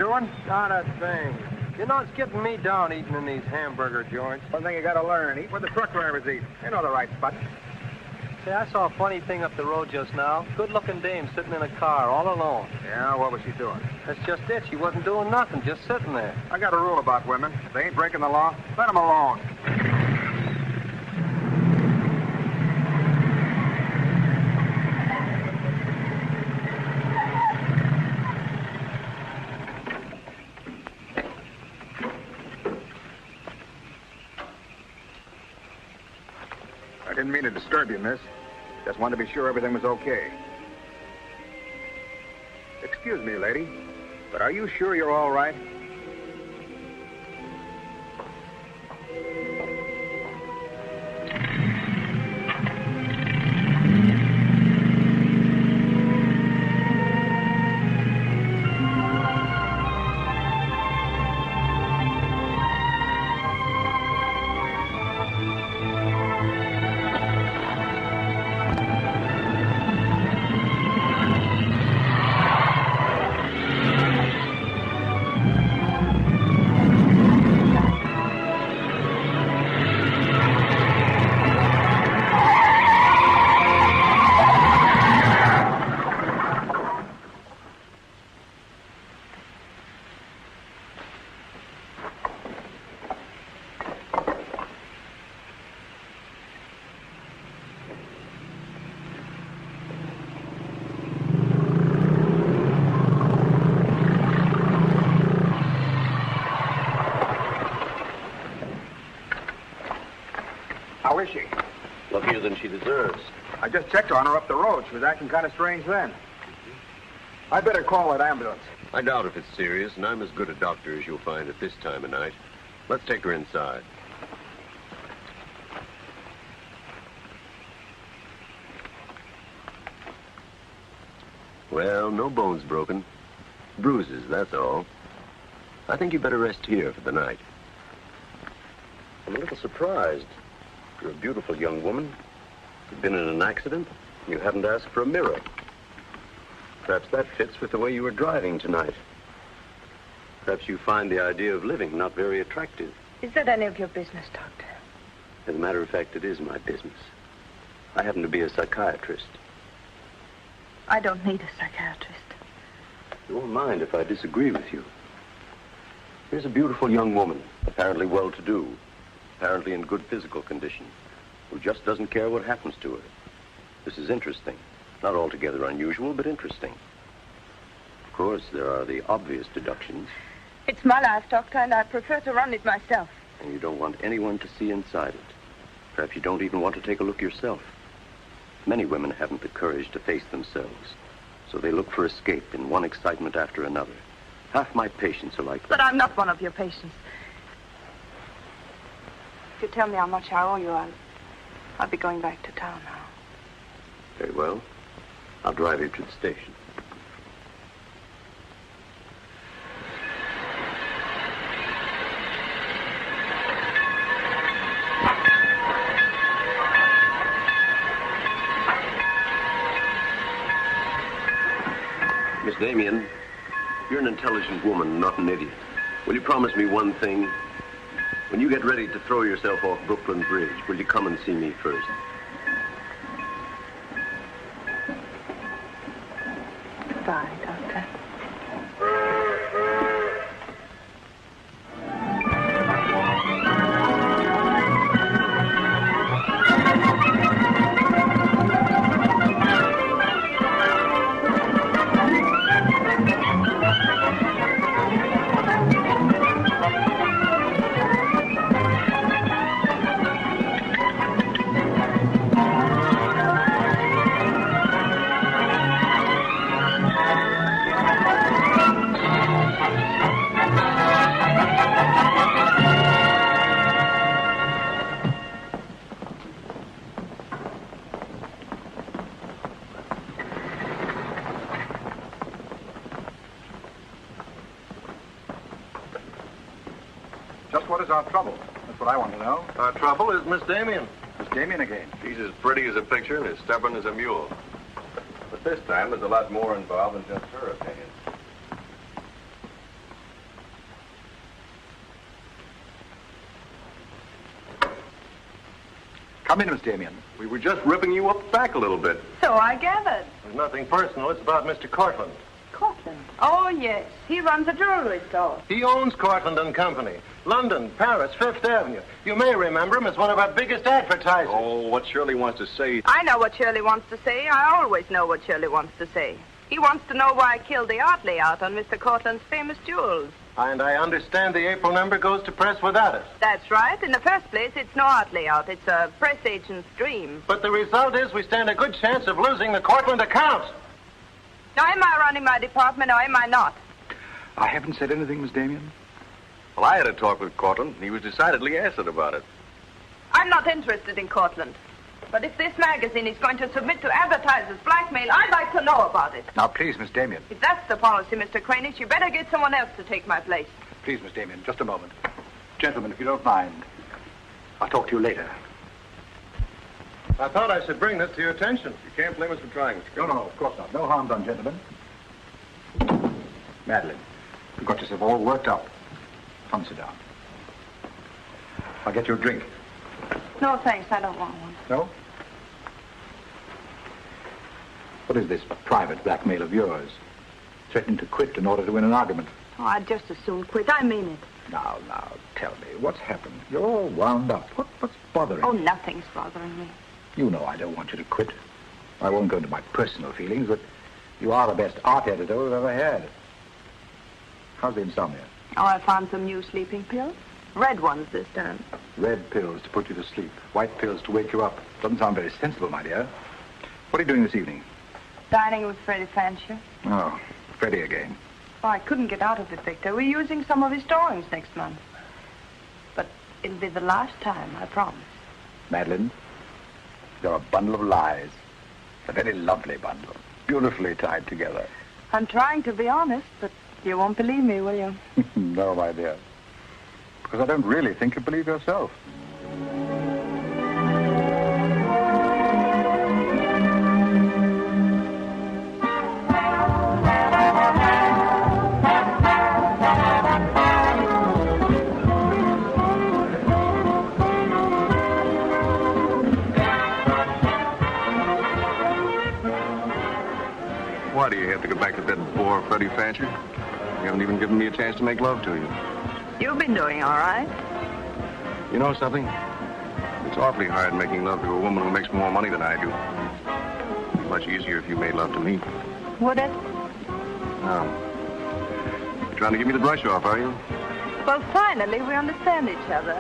doing? Not a thing. You know, it's getting me down eating in these hamburger joints. One thing you gotta learn, eat where the truck drivers eat. They know the right spot. Say, I saw a funny thing up the road just now. Good-looking dame sitting in a car all alone. Yeah, what was she doing? That's just it. She wasn't doing nothing, just sitting there. I got a rule about women. If they ain't breaking the law, let them alone. I didn't mean to disturb you, miss. Just wanted to be sure everything was okay. Excuse me, lady, but are you sure you're all right? How is she? Luckier than she deserves. I just checked on her up the road. She was acting kind of strange then. I'd better call that ambulance. I doubt if it's serious, and I'm as good a doctor as you'll find at this time of night. Let's take her inside. Well, no bones broken. Bruises, that's all. I think you better rest here for the night. I'm a little surprised. You're a beautiful young woman. You've been in an accident. You haven't asked for a mirror. Perhaps that fits with the way you were driving tonight. Perhaps you find the idea of living not very attractive. Is that any of your business, Doctor? As a matter of fact, it is my business. I happen to be a psychiatrist. I don't need a psychiatrist. You won't mind if I disagree with you. Here's a beautiful young woman, apparently well-to-do, apparently in good physical condition, who just doesn't care what happens to her. This is interesting. Not altogether unusual, but interesting. Of course, there are the obvious deductions. It's my life, Doctor, and I prefer to run it myself. And you don't want anyone to see inside it. Perhaps you don't even want to take a look yourself. Many women haven't the courage to face themselves, so they look for escape in one excitement after another. Half my patients are like that. But I'm not one of your patients. If you tell me how much I owe you, I'll be going back to town now. Very well. I'll drive you to the station. Miss Damien, you're an intelligent woman, not an idiot. Will you promise me one thing? When you get ready to throw yourself off Brooklyn Bridge, will you come and see me first? Goodbye, Doctor. Just what is our trouble? That's what I want to know. Our trouble is Miss Damien. Miss Damien again. She's as pretty as a picture and as stubborn as a mule. But this time, there's a lot more involved than just her opinion. Come in, Miss Damien. We were just ripping you up back a little bit. So I gathered. There's nothing personal. It's about Mr. Cortland. Cortland. Oh, yes. He runs a jewelry store. He owns Cortland and Company. London, Paris, Fifth Avenue. You may remember him as one of our biggest advertisers. Oh, what Shirley wants to say... I know what Shirley wants to say. I always know what Shirley wants to say. He wants to know why I killed the art layout on Mr. Cortland's famous jewels. And I understand the April number goes to press without it. That's right. In the first place, it's no art layout. It's a press agent's dream. But the result is we stand a good chance of losing the Cortland accounts. Now, am I running my department or am I not? I haven't said anything, Miss Damien. Well, I had a talk with Cortland, and he was decidedly acid about it. I'm not interested in Cortland. But if this magazine is going to submit to advertisers' blackmail, I'd like to know about it. Now, please, Miss Damien. If that's the policy, Mr. Cranich, you better get someone else to take my place. Please, Miss Damien, just a moment. Gentlemen, if you don't mind, I'll talk to you later. I thought I should bring this to your attention. You can't blame us for trying, Mr. No, of course not. No harm done, gentlemen. Madeleine, you've got yourself all worked up. Come, sit down. I'll get you a drink. No, thanks. I don't want one. No? What is this private blackmail of yours? Threatening to quit in order to win an argument. Oh, I'd just as soon quit. I mean it. Now, tell me, what's happened? You're all wound up. What's bothering Oh, you? nothing's bothering me. You know I don't want you to quit. I won't go into my personal feelings, but you are the best art editor we've ever had. How's the insomnia? Oh, I found some new sleeping pills. Red ones this time. Red pills to put you to sleep. White pills to wake you up. Doesn't sound very sensible, my dear. What are you doing this evening? Dining with Freddie Fancher. Oh, Freddie again. Oh, I couldn't get out of it, Victor. We're using some of his drawings next month. But it'll be the last time, I promise. Madeleine, you're a bundle of lies. A very lovely bundle. Beautifully tied together. I'm trying to be honest, but you won't believe me, will you? No, my dear. Because I don't really think you believe yourself. Why do you have to go back to that bore, Freddie Fancher? You haven't even given me a chance to make love to you. You've been doing all right. You know something? It's awfully hard making love to a woman who makes more money than I do. It'd be much easier if you made love to me. Would it? Oh. You're trying to give me the brush off, are you? Well, finally, we understand each other.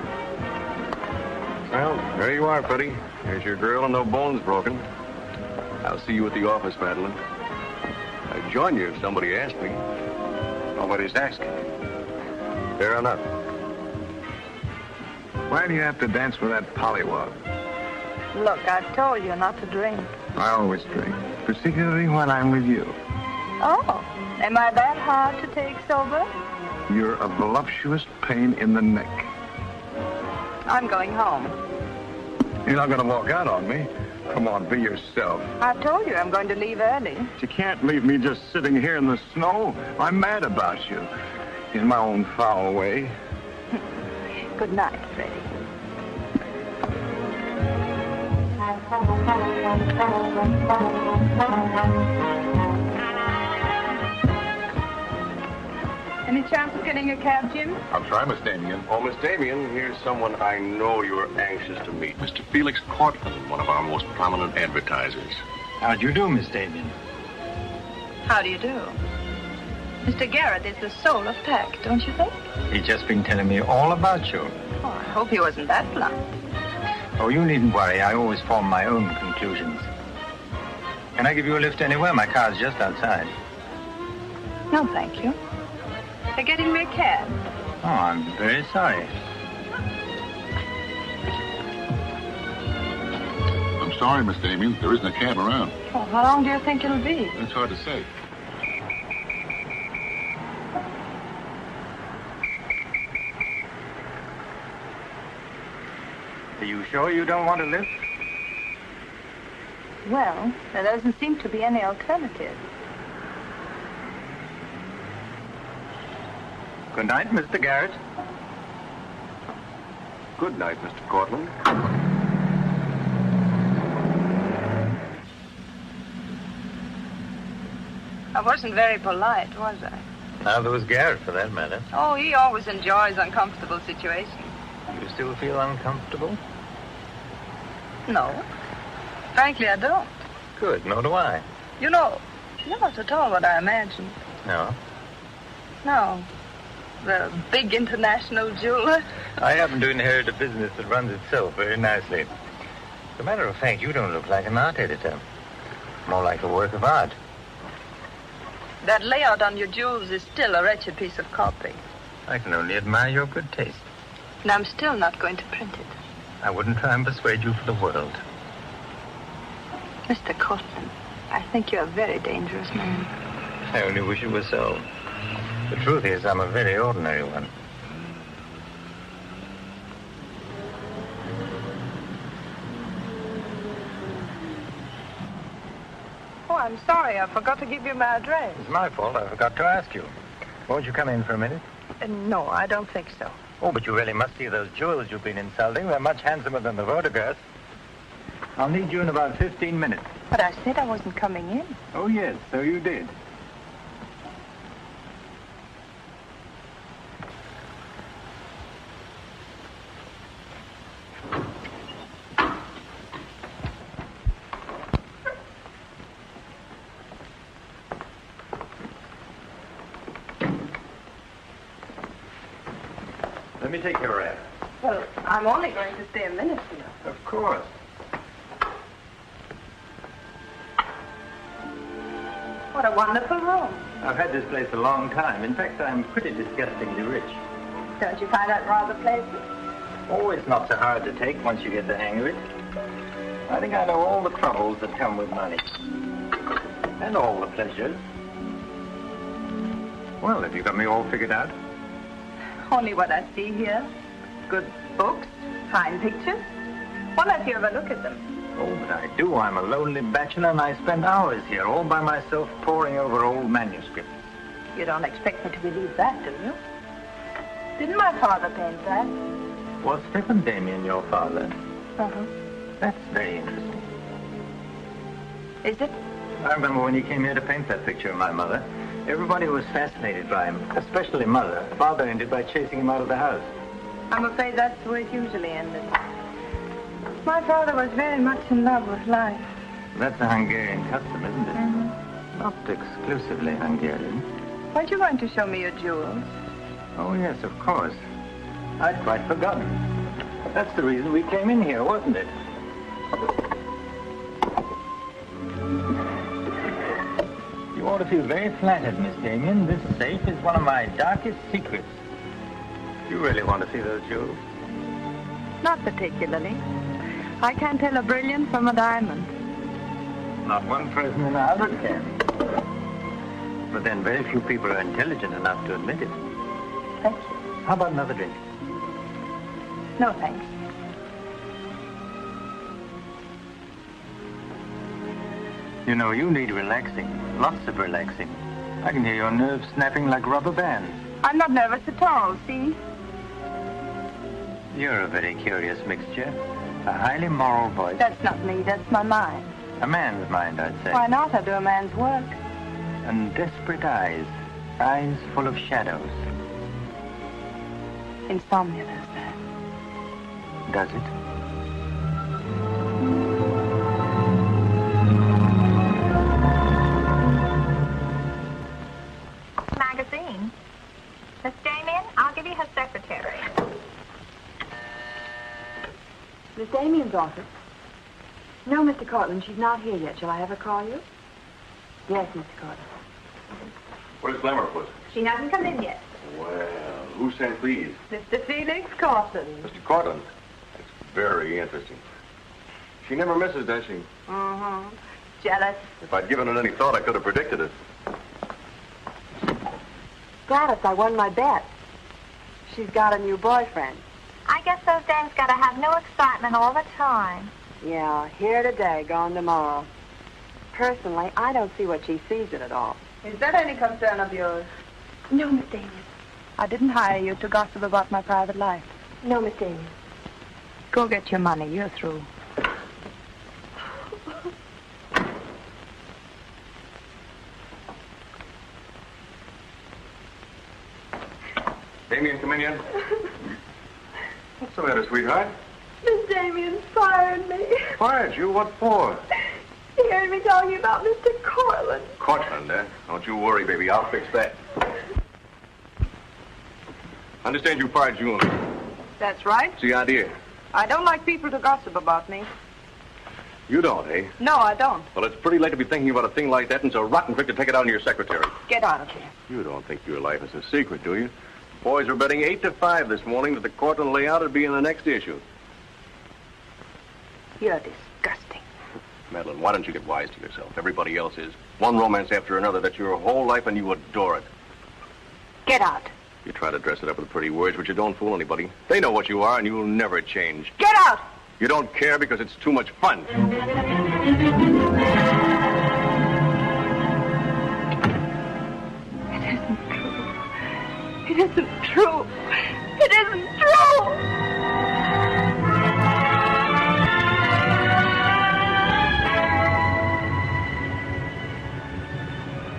Well, there you are, Freddie. There's your girl and no bones broken. I'll see you at the office, Madeleine. I'd join you if somebody asked me. Nobody's asking. Fair enough. Why do you have to dance with that pollywog? Look, I've told you not to drink. I always drink, particularly when I'm with you. Oh, am I that hard to take sober? You're a voluptuous pain in the neck. I'm going home. You're not going to walk out on me. Come on, be yourself. I've told you I'm going to leave early. You can't leave me just sitting here in the snow. I'm mad about you. In my own foul way. Good night, Freddie. Any chance of getting a cab, Jim? I'll try, Miss Damien. Oh, Miss Damien, here's someone I know you're anxious to meet. Mr. Felix Cortland, one of our most prominent advertisers. How do you do, Miss Damien? How do you do? Mr. Garrett is the soul of tact, don't you think? He's just been telling me all about you. Oh, I hope he wasn't that blunt. Oh, you needn't worry. I always form my own conclusions. Can I give you a lift anywhere? My car's just outside. No, thank you. They're getting me a cab. Oh, I'm very sorry. I'm sorry, Miss Damien. There isn't a cab around. Well, how long do you think it'll be? It's hard to say. Are you sure you don't want a lift? Well, there doesn't seem to be any alternative. Good night, Mr. Garrett. Good night, Mr. Cortland. I wasn't very polite, was I? Neither was Garrett, for that matter. Oh, he always enjoys uncomfortable situations. You still feel uncomfortable? No. Frankly, I don't. Good, nor do I. You're not at all what I imagined. No? No. The big international jeweler. I happen to inherit a business that runs itself very nicely. As a matter of fact, you don't look like an art editor. More like a work of art. That layout on your jewels is still a wretched piece of copy. I can only admire your good taste. And I'm still not going to print it. I wouldn't try and persuade you for the world. Mr. Cortland, I think you're a very dangerous man. I only wish it was so. The truth is, I'm a very ordinary one. Oh, I'm sorry. I forgot to give you my address. It's my fault. I forgot to ask you. Won't you come in for a minute? No, I don't think so. Oh, but you really must see those jewels you've been insulting. They're much handsomer than the photographs. I'll need you in about 15 minutes. But I said I wasn't coming in. Oh, yes, so you did. Let me take your wrap. Well, I'm only going to stay a minute, you know. Of course. What a wonderful room. I've had this place a long time. In fact, I'm pretty disgustingly rich. Don't you find that rather pleasant? Oh, it's not so hard to take once you get the hang of it. I think I know all the troubles that come with money. And all the pleasures. Well, have you got me all figured out? Only what I see here. Good books, fine pictures. Why don't you ever look at them? Oh, but I do. I'm a lonely bachelor, and I spend hours here all by myself poring over old manuscripts. You don't expect me to believe that, do you? Didn't my father paint that? Was Stephen Damien your father? Uh-huh. That's very interesting. Is it? I remember when he came here to paint that picture of my mother. Everybody was fascinated by him, especially Mother. Father ended by chasing him out of the house. I'm afraid that's the way it usually ended. My father was very much in love with life. That's a Hungarian custom, isn't it? Mm-hmm. Not exclusively Hungarian. Weren't you going to show me your jewels? Oh, yes, of course. I'd quite forgotten. That's the reason we came in here, wasn't it? You ought to feel very flattered, Miss Damien. This safe is one of my darkest secrets. You really want to see those jewels? Not particularly. I can't tell a brilliant from a diamond. Not one person in 100 can. But then very few people are intelligent enough to admit it. Thank you. How about another drink? No, thanks. You know, you need relaxing. Lots of relaxing. I can hear your nerves snapping like rubber bands. I'm not nervous at all, see? You're a very curious mixture. A highly moral voice. That's not me, that's my mind. A man's mind, I'd say. Why not? I do a man's work. And desperate eyes. Eyes full of shadows. Insomnia does that. Does it? Magazine. Miss Damien, I'll give you her secretary. Miss Damien's office? No, Mr. Cortland, she's not here yet. Shall I have her call you? Yes, Mr. Cortland. Where's Lamarr, put? She hasn't come in yet. Well, who sent these? Mr. Felix Cortland. Mr. Cortland. That's very interesting. She never misses, does she? Mm-hmm. Jealous. If I'd given it any thought, I could have predicted it. Gladys, I won my bet. She's got a new boyfriend. I guess those dames gotta have no excitement all the time. Yeah, here today, gone tomorrow. Personally, I don't see what she sees in it all. Is that any concern of yours? No, Miss Damien. I didn't hire you to gossip about my private life. No, Miss Damien. Go get your money. You're through. Damien, come in here. What's the matter, sweetheart? Miss Damien fired me. Fired you? What for? He heard me talking about Mr. Cortland. Cortland, eh? Don't you worry, baby. I'll fix that. Understand you fired June. That's right. What's the idea? I don't like people to gossip about me. You don't, eh? No, I don't. Well, it's pretty late to be thinking about a thing like that, and it's a rotten trick to take it out on your secretary. Get out of here. You don't think your life is a secret, do you? Boys were betting 8-5 this morning that the Cortland layout would be in the next issue. You're disgusting. Madeleine, why don't you get wise to yourself? Everybody else is. One romance after another, that's your whole life, and you adore it. Get out. You try to dress it up with pretty words, but you don't fool anybody. They know what you are, and you'll never change. Get out! You don't care because it's too much fun. It isn't true. It isn't true.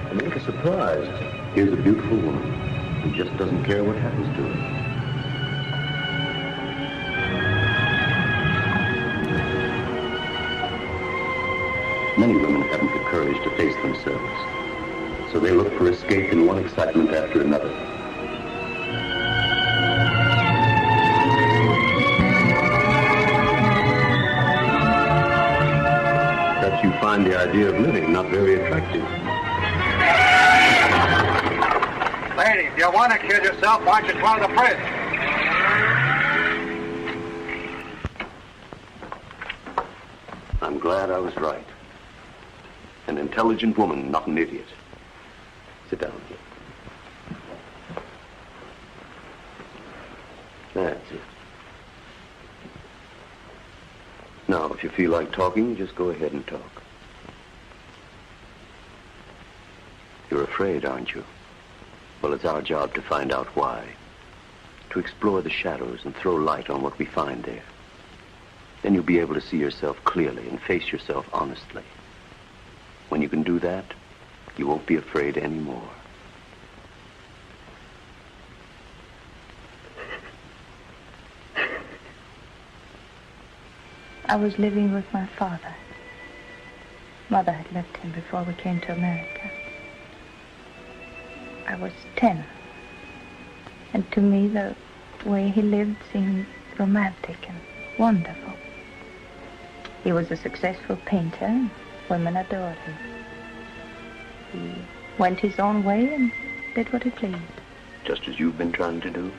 I'm a little surprised. Here's a beautiful woman who just doesn't care what happens to her. Many women haven't the courage to face themselves, so they look for escape in one excitement after another. Perhaps you find the idea of living not very attractive. Lady, if you want to kill yourself, why don't you climb the bridge? I'm glad I was right. An intelligent woman, not an idiot. Sit down here. That's it. Now, if you feel like talking, just go ahead and talk. You're afraid, aren't you? Well, it's our job to find out why. To explore the shadows and throw light on what we find there. Then you'll be able to see yourself clearly and face yourself honestly. When you can do that, you won't be afraid anymore. I was living with my father. Mother had left him before we came to America. I was 10. And to me, the way he lived seemed romantic and wonderful. He was a successful painter, and women adored him. He went his own way and did what he pleased. Just as you've been trying to do?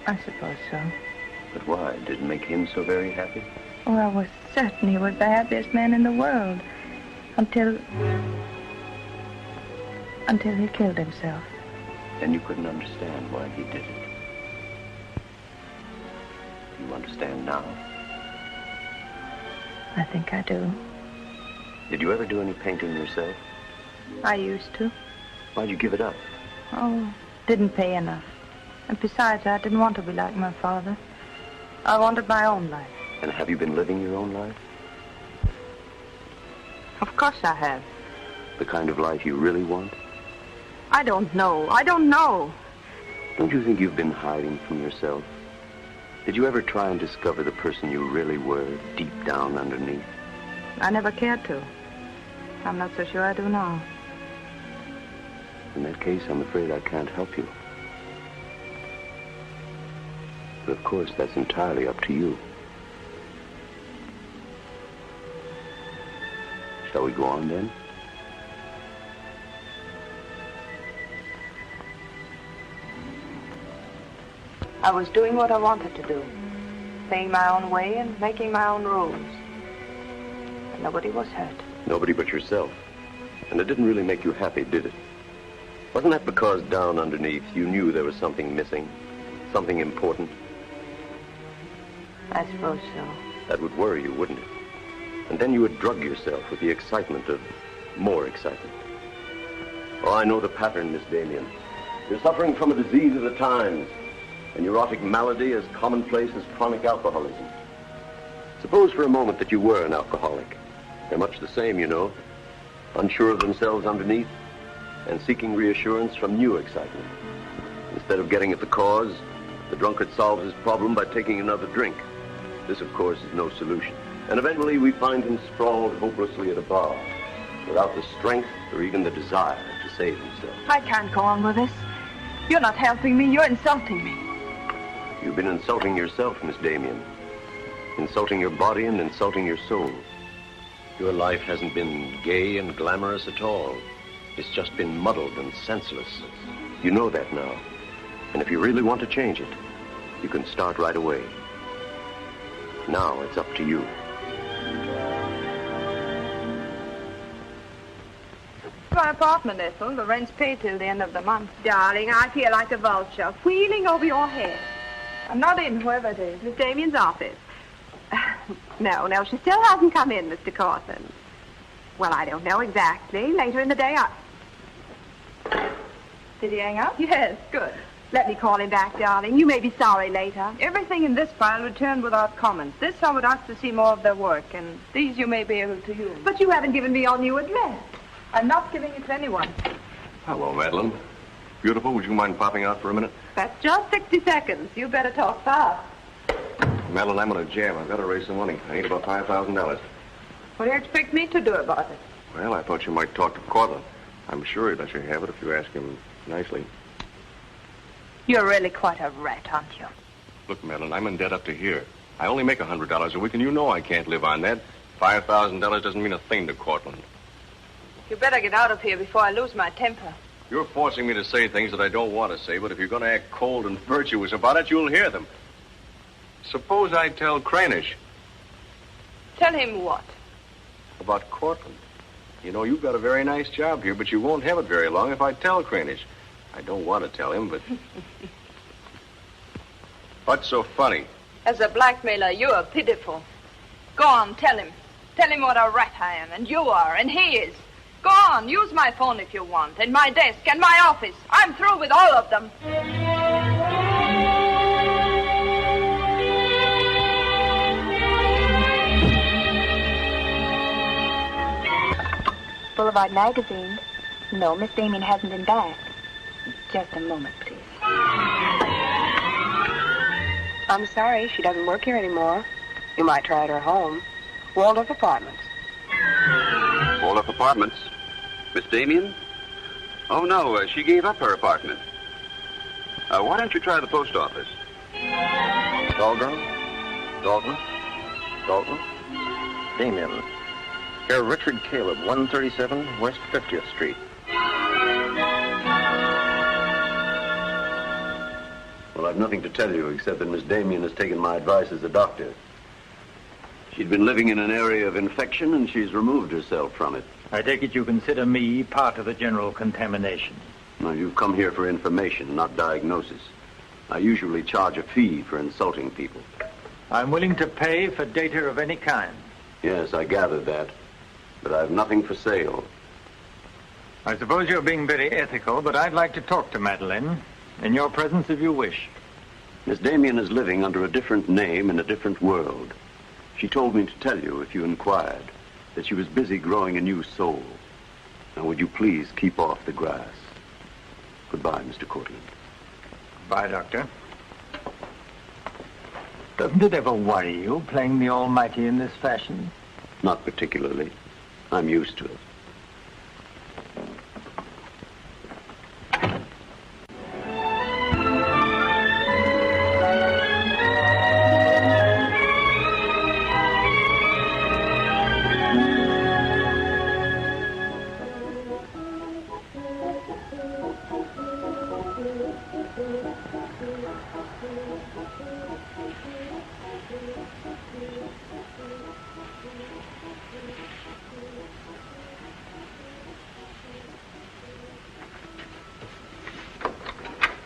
I suppose so. But why? Did it make him so very happy? Oh, I was certain he was the happiest man in the world. Until he killed himself. Then you couldn't understand why he did it. You understand now? I think I do. Did you ever do any painting yourself? I used to. Why'd you give it up? Oh, didn't pay enough. And besides, I didn't want to be like my father. I wanted my own life. And have you been living your own life? Of course I have. The kind of life you really want? I don't know. I don't know. Don't you think you've been hiding from yourself? Did you ever try and discover the person you really were, deep down underneath? I never cared to. I'm not so sure I do now. In that case, I'm afraid I can't help you. But of course, that's entirely up to you. Shall we go on then? I was doing what I wanted to do. Playing my own way and making my own rules. And nobody was hurt. Nobody but yourself. And it didn't really make you happy, did it? Wasn't that because down underneath you knew there was something missing? Something important? I suppose so. That would worry you, wouldn't it? And then you would drug yourself with the excitement of more excitement. Oh, I know the pattern, Miss Damien. You're suffering from a disease of the times. A neurotic malady as commonplace as chronic alcoholism. Suppose for a moment that you were an alcoholic. They're much the same, you know. Unsure of themselves underneath and seeking reassurance from new excitement. Instead of getting at the cause, the drunkard solves his problem by taking another drink. This, of course, is no solution. And eventually we find him sprawled hopelessly at a bar, without the strength or even the desire to save himself. I can't go on with this. You're not helping me. You're insulting me. You've been insulting yourself, Miss Damien. Insulting your body and insulting your soul. Your life hasn't been gay and glamorous at all. It's just been muddled and senseless. You know that now. And if you really want to change it, you can start right away. Now it's up to you. My apartment, Ethel. The rent's paid till the end of the month. Darling, I feel like a vulture, wheeling over your head. I'm not in, whoever it is. Miss Damien's office. No, she still hasn't come in, Mr. Cortland. Well, I don't know exactly. Later in the day, Did he hang up? Yes, good. Let me call him back, darling. You may be sorry later. Everything in this file returned without comments. This I would ask to see more of their work, and these you may be able to use. But you haven't given me your new address. I'm not giving it to anyone. Hello, Madeleine. Beautiful, would you mind popping out for a minute? That's just 60 seconds. You better talk fast. Madeleine, I'm in a jam. I've got to raise some money. I need about $5,000. What do you expect me to do about it? Well, I thought you might talk to Cortland. I'm sure he'd let you have it if you ask him nicely. You're really quite a rat, aren't you? Look, Madeleine, I'm in debt up to here. I only make $100 a week, and you know I can't live on that. $5,000 doesn't mean a thing to Cortland. You better get out of here before I lose my temper. You're forcing me to say things that I don't want to say, but if you're going to act cold and virtuous about it, you'll hear them. Suppose I tell Cranish. Tell him what? About Cortland. You know, you've got a very nice job here, but you won't have it very long if I tell Cranish. I don't want to tell him, but... What's so funny? As a blackmailer, you are pitiful. Go on, tell him. Tell him what a rat I am, and you are, and he is. Go on, use my phone if you want, and my desk, and my office. I'm through with all of them. Boulevard magazine. No, Miss Damien hasn't been back. Just a moment, please. I'm sorry, she doesn't work here anymore. You might try at her home. Waldorf Apartments. Waldorf Apartments? Miss Damien? Oh, no, she gave up her apartment. Why don't you try the post office? Dalton? Damien. Here, Richard Caleb, 137 West 50th Street. Well, I've nothing to tell you except that Miss Damien has taken my advice as a doctor. She'd been living in an area of infection, and she's removed herself from it. I take it you consider me part of the general contamination. Now, you've come here for information, not diagnosis. I usually charge a fee for insulting people. I'm willing to pay for data of any kind. Yes, I gathered that. But I've nothing for sale. I suppose you're being very ethical, but I'd like to talk to Madeleine. In your presence, if you wish. Miss Damien is living under a different name in a different world. She told me to tell you, if you inquired, that she was busy growing a new soul. Now, would you please keep off the grass? Goodbye, Mr. Cortland. Bye, Doctor. Doesn't it ever worry you, playing the almighty in this fashion? Not particularly. I'm used to it.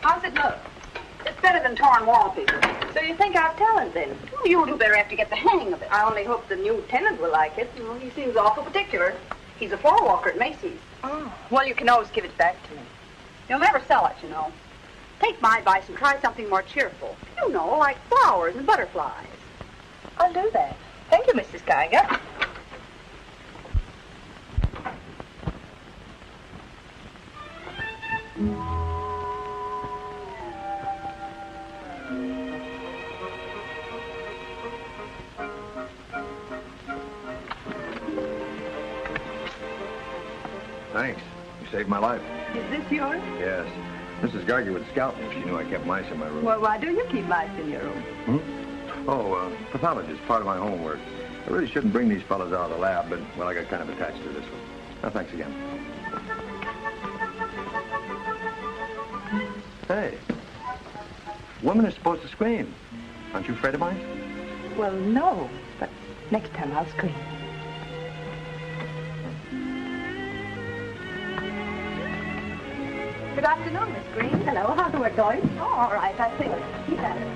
How's it look? It's better than torn wallpaper. So you think I'll tell him then? Well, you do better have to get the hang of it. I only hope the new tenant will like it. Well, he seems awful particular. He's a floor walker at Macy's. Oh. Well, you can always give it back to me. You'll never sell it, you know. Take my advice and try something more cheerful. You know, like flowers and butterflies. I'll do that. Thank you, Mrs. Geiger. Thanks. You saved my life. Is this yours? Yes. Mrs. Geiger would scalp me if she knew I kept mice in my room. Well, why do you keep mice in your room? Pathology is part of my homework. I really shouldn't bring these fellas out of the lab, but, well, I got kind of attached to this one. Now, thanks again. Hey, women are supposed to scream. Aren't you afraid of mice? Well, no, but next time I'll scream. Good afternoon, Miss Green. Hello, how's the work going? Oh, all right, I think. Keep at it.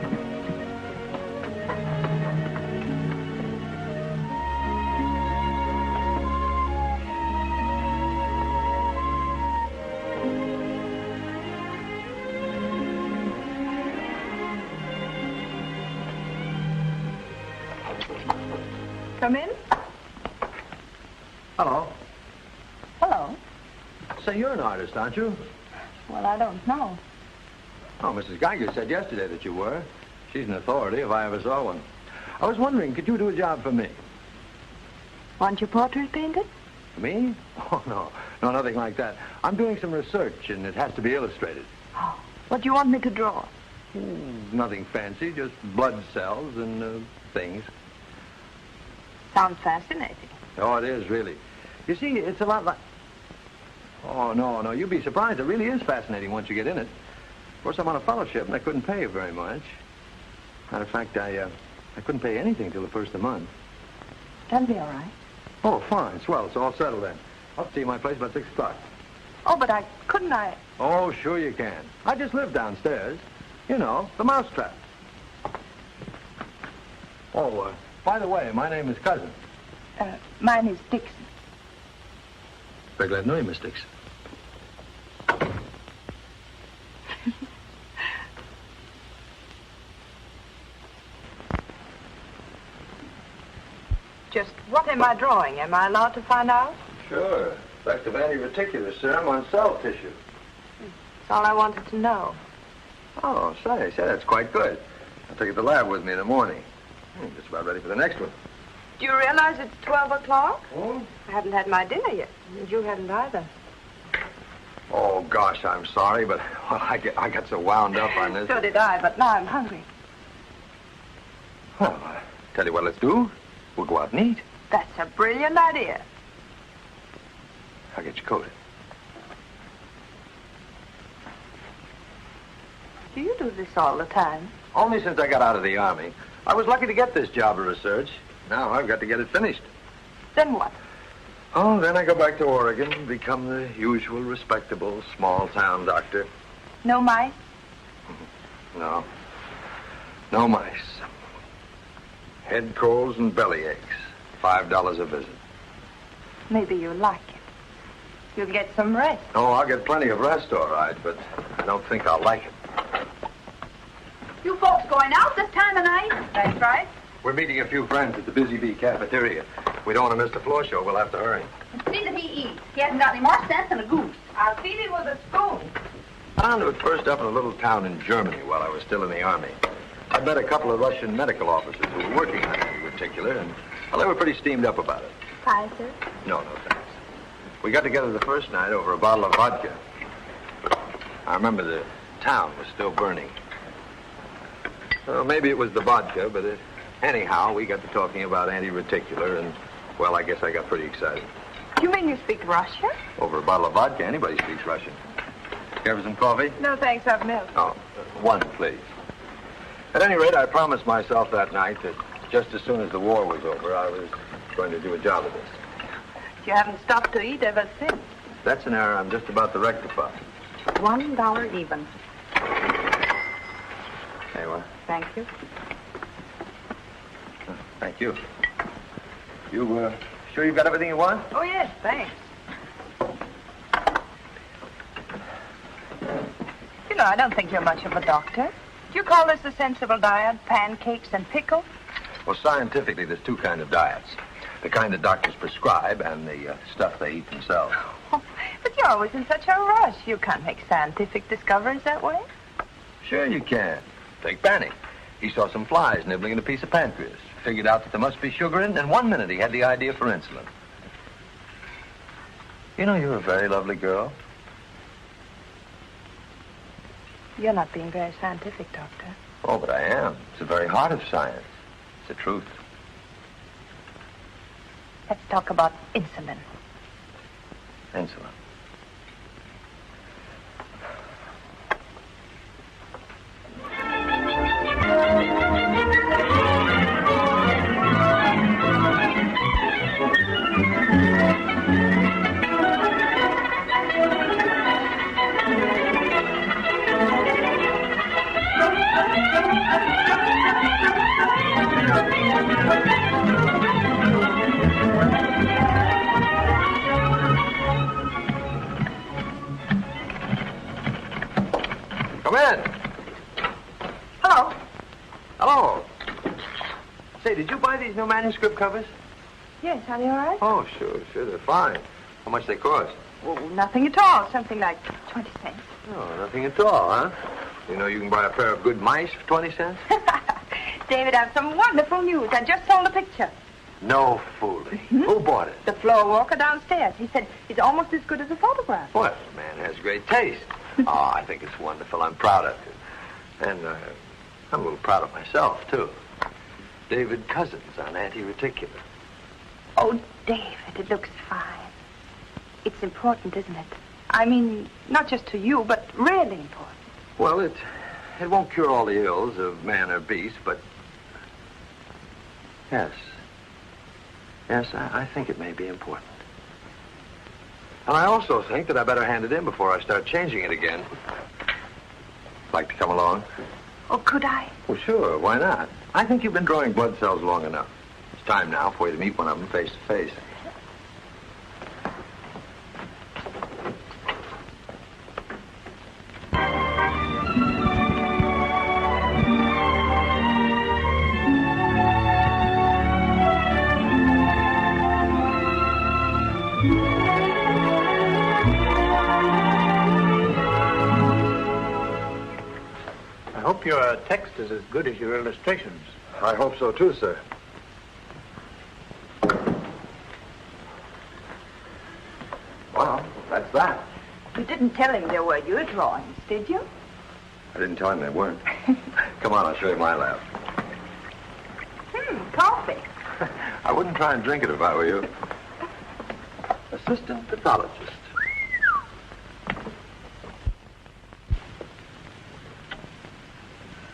Come in. Hello. Hello. Say, you're an artist, aren't you? Well, I don't know. Oh, Mrs. Geiger said yesterday that you were. She's an authority if I ever saw one. I was wondering, could you do a job for me? Want your portrait painted? Me? Oh, no. No, nothing like that. I'm doing some research, and it has to be illustrated. Oh, what do you want me to draw? Nothing fancy, just blood cells and things. Sounds fascinating. Oh, it is, really. You see, it's a lot like... Oh, no, you'd be surprised. It really is fascinating once you get in it. Of course, I'm on a fellowship, and I couldn't pay you very much. Matter of fact, I couldn't pay anything till the first of the month. That'll be all right. Oh, fine. Swell. It's all settled then. I'll see you at my place about 6 o'clock. Oh, but couldn't I... Oh, sure you can. I just live downstairs. You know, the mousetrap. Oh, by the way, my name is Cousin. Mine is Dixon. Very glad to know you, Miss Dixon. Just what am I drawing? Am I allowed to find out? Sure. Effect of anti-reticular serum on cell tissue. That's all I wanted to know. Oh, say, that's quite good. I'll take it to the lab with me in the morning. Just about ready for the next one. Do you realize it's 12 o'clock? Oh? I haven't had my dinner yet. And you haven't either. Oh, gosh, I'm sorry, but well, I got so wound up on this. So did I, but now I'm hungry. Well, tell you what let's do. We'll go out and eat. That's a brilliant idea. I'll get you coated. Do you do this all the time? Only since I got out of the Army. I was lucky to get this job of research. Now I've got to get it finished. Then what? Oh, then I go back to Oregon and become the usual respectable small-town doctor. No mice? No. No mice. Head colds and belly aches. $5 a visit. Maybe you'll like it. You'll get some rest. Oh, I'll get plenty of rest, all right, but I don't think I'll like it. You folks going out this time of night? That's right. We're meeting a few friends at the Busy Bee cafeteria. We don't want to miss the floor show. We'll have to hurry. See that he eats. He hasn't got any more sense than a goose. I'll feed him with a spoon. I found it first up in a little town in Germany while I was still in the Army. I met a couple of Russian medical officers who were working on it in particular, and well, they were pretty steamed up about it. Hi, sir. No, thanks. We got together the first night over a bottle of vodka. I remember the town was still burning. Well, maybe it was the vodka, but anyhow, we got to talking about anti-reticular, and, well, I guess I got pretty excited. You mean you speak Russian? Over a bottle of vodka, anybody speaks Russian. Care for some coffee? No, thanks, I've milk. Oh, one, please. At any rate, I promised myself that night that just as soon as the war was over, I was going to do a job of this. You haven't stopped to eat ever since. That's an error I'm just about to rectify. $1 even. There you are. Thank you. Thank you. You, sure you've got everything you want? Oh, yes, thanks. You know, I don't think you're much of a doctor. Do you call this a sensible diet, pancakes and pickles? Well, scientifically, there's two kinds of diets. The kind that doctors prescribe and the stuff they eat themselves. Oh, but you're always in such a rush. You can't make scientific discoveries that way. Sure you can. Take Banny. He saw some flies nibbling at a piece of pancreas. Figured out that there must be sugar in it, and in 1 minute he had the idea for insulin. You know, you're a very lovely girl. You're not being very scientific, Doctor. Oh, but I am. It's the very heart of science. It's the truth. Let's talk about insulin. Insulin. Come in. Hello. Hello. Say, did you buy these new manuscript covers? Yes, are they all right? Oh, sure, they're fine. How much they cost? Well, nothing at all. Something like 20 cents. Oh, nothing at all, huh? You know you can buy a pair of good mice for 20 cents? David, I have some wonderful news. I just sold a picture. No fooling. Who bought it? The floor walker downstairs. He said it's almost as good as a photograph. Well, the man has great taste. Oh, I think it's wonderful. I'm proud of him. And I'm a little proud of myself, too. David Cousins on anti-reticular. Oh, David, it looks fine. It's important, isn't it? I mean, not just to you, but really important. Well, it won't cure all the ills of man or beast, but... Yes. Yes, I think it may be important. And I also think that I better hand it in before I start changing it again. Like to come along? Oh, could I? Well, sure. Why not? I think you've been drawing blood cells long enough. It's time now for you to meet one of them face to face. I hope your text is as good as your illustrations. I hope so, too, sir. Well, that's that. You didn't tell him they were your drawings, did you? I didn't tell him they weren't. Come on, I'll show you my lab. Coffee. I wouldn't try and drink it if I were you. Assistant pathologist.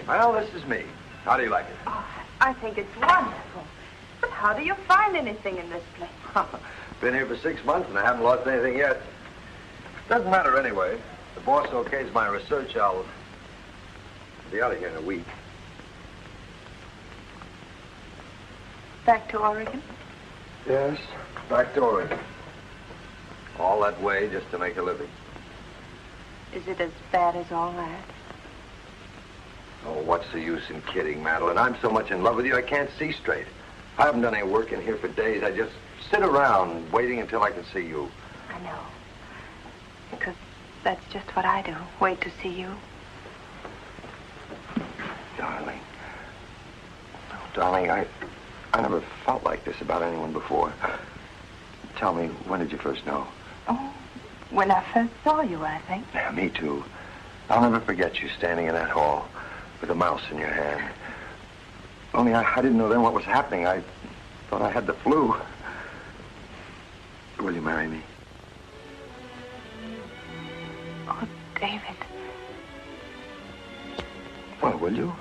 Well, this is me. How do you like it? Oh, I think it's wonderful. But how do you find anything in this place? Been here for 6 months and I haven't lost anything yet. Doesn't matter anyway. If the boss okays my research, I'll be out of here in a week. Back to Oregon? Yes, back to Oregon. All that way just to make a living. Is it as bad as all that? Oh, what's the use in kidding, Madeleine? I'm so much in love with you, I can't see straight. I haven't done any work in here for days. I just sit around waiting until I can see you. I know. Because that's just what I do. Wait to see you. Darling. Oh, darling, I never felt like this about anyone before. Tell me, when did you first know? Oh, when I first saw you, I think. Yeah, me too. I'll never forget you standing in that hall with a mouse in your hand. Only I didn't know then what was happening. I thought I had the flu. Will you marry me? Oh, David. Well, will you?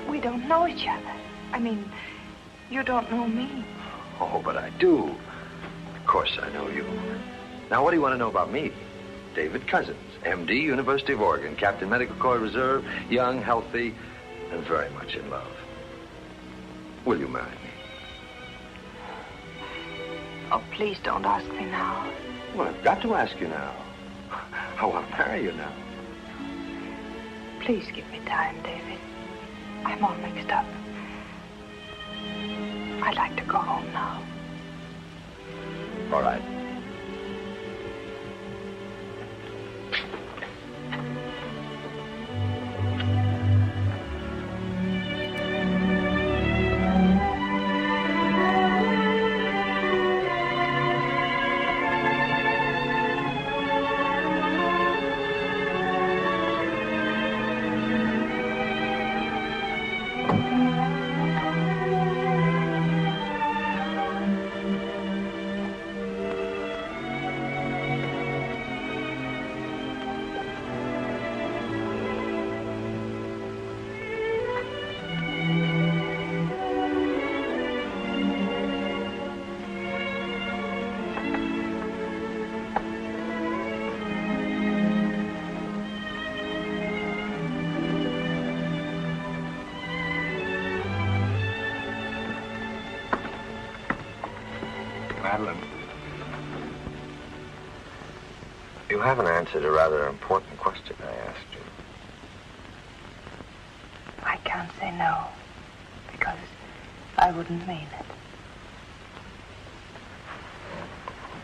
We don't know each other. I mean, you don't know me. Oh, but I do. Of course I know you. Now, what do you want to know about me? David Cousins, M.D., University of Oregon, Captain Medical Corps Reserve, young, healthy, and very much in love. Will you marry me? Oh, please don't ask me now. Well, I've got to ask you now. I want to marry you now. Please give me time, David. I'm all mixed up. I'd like to go home now. All right. Madeleine. You haven't answered a rather important question I asked you. I can't say no, because I wouldn't mean it.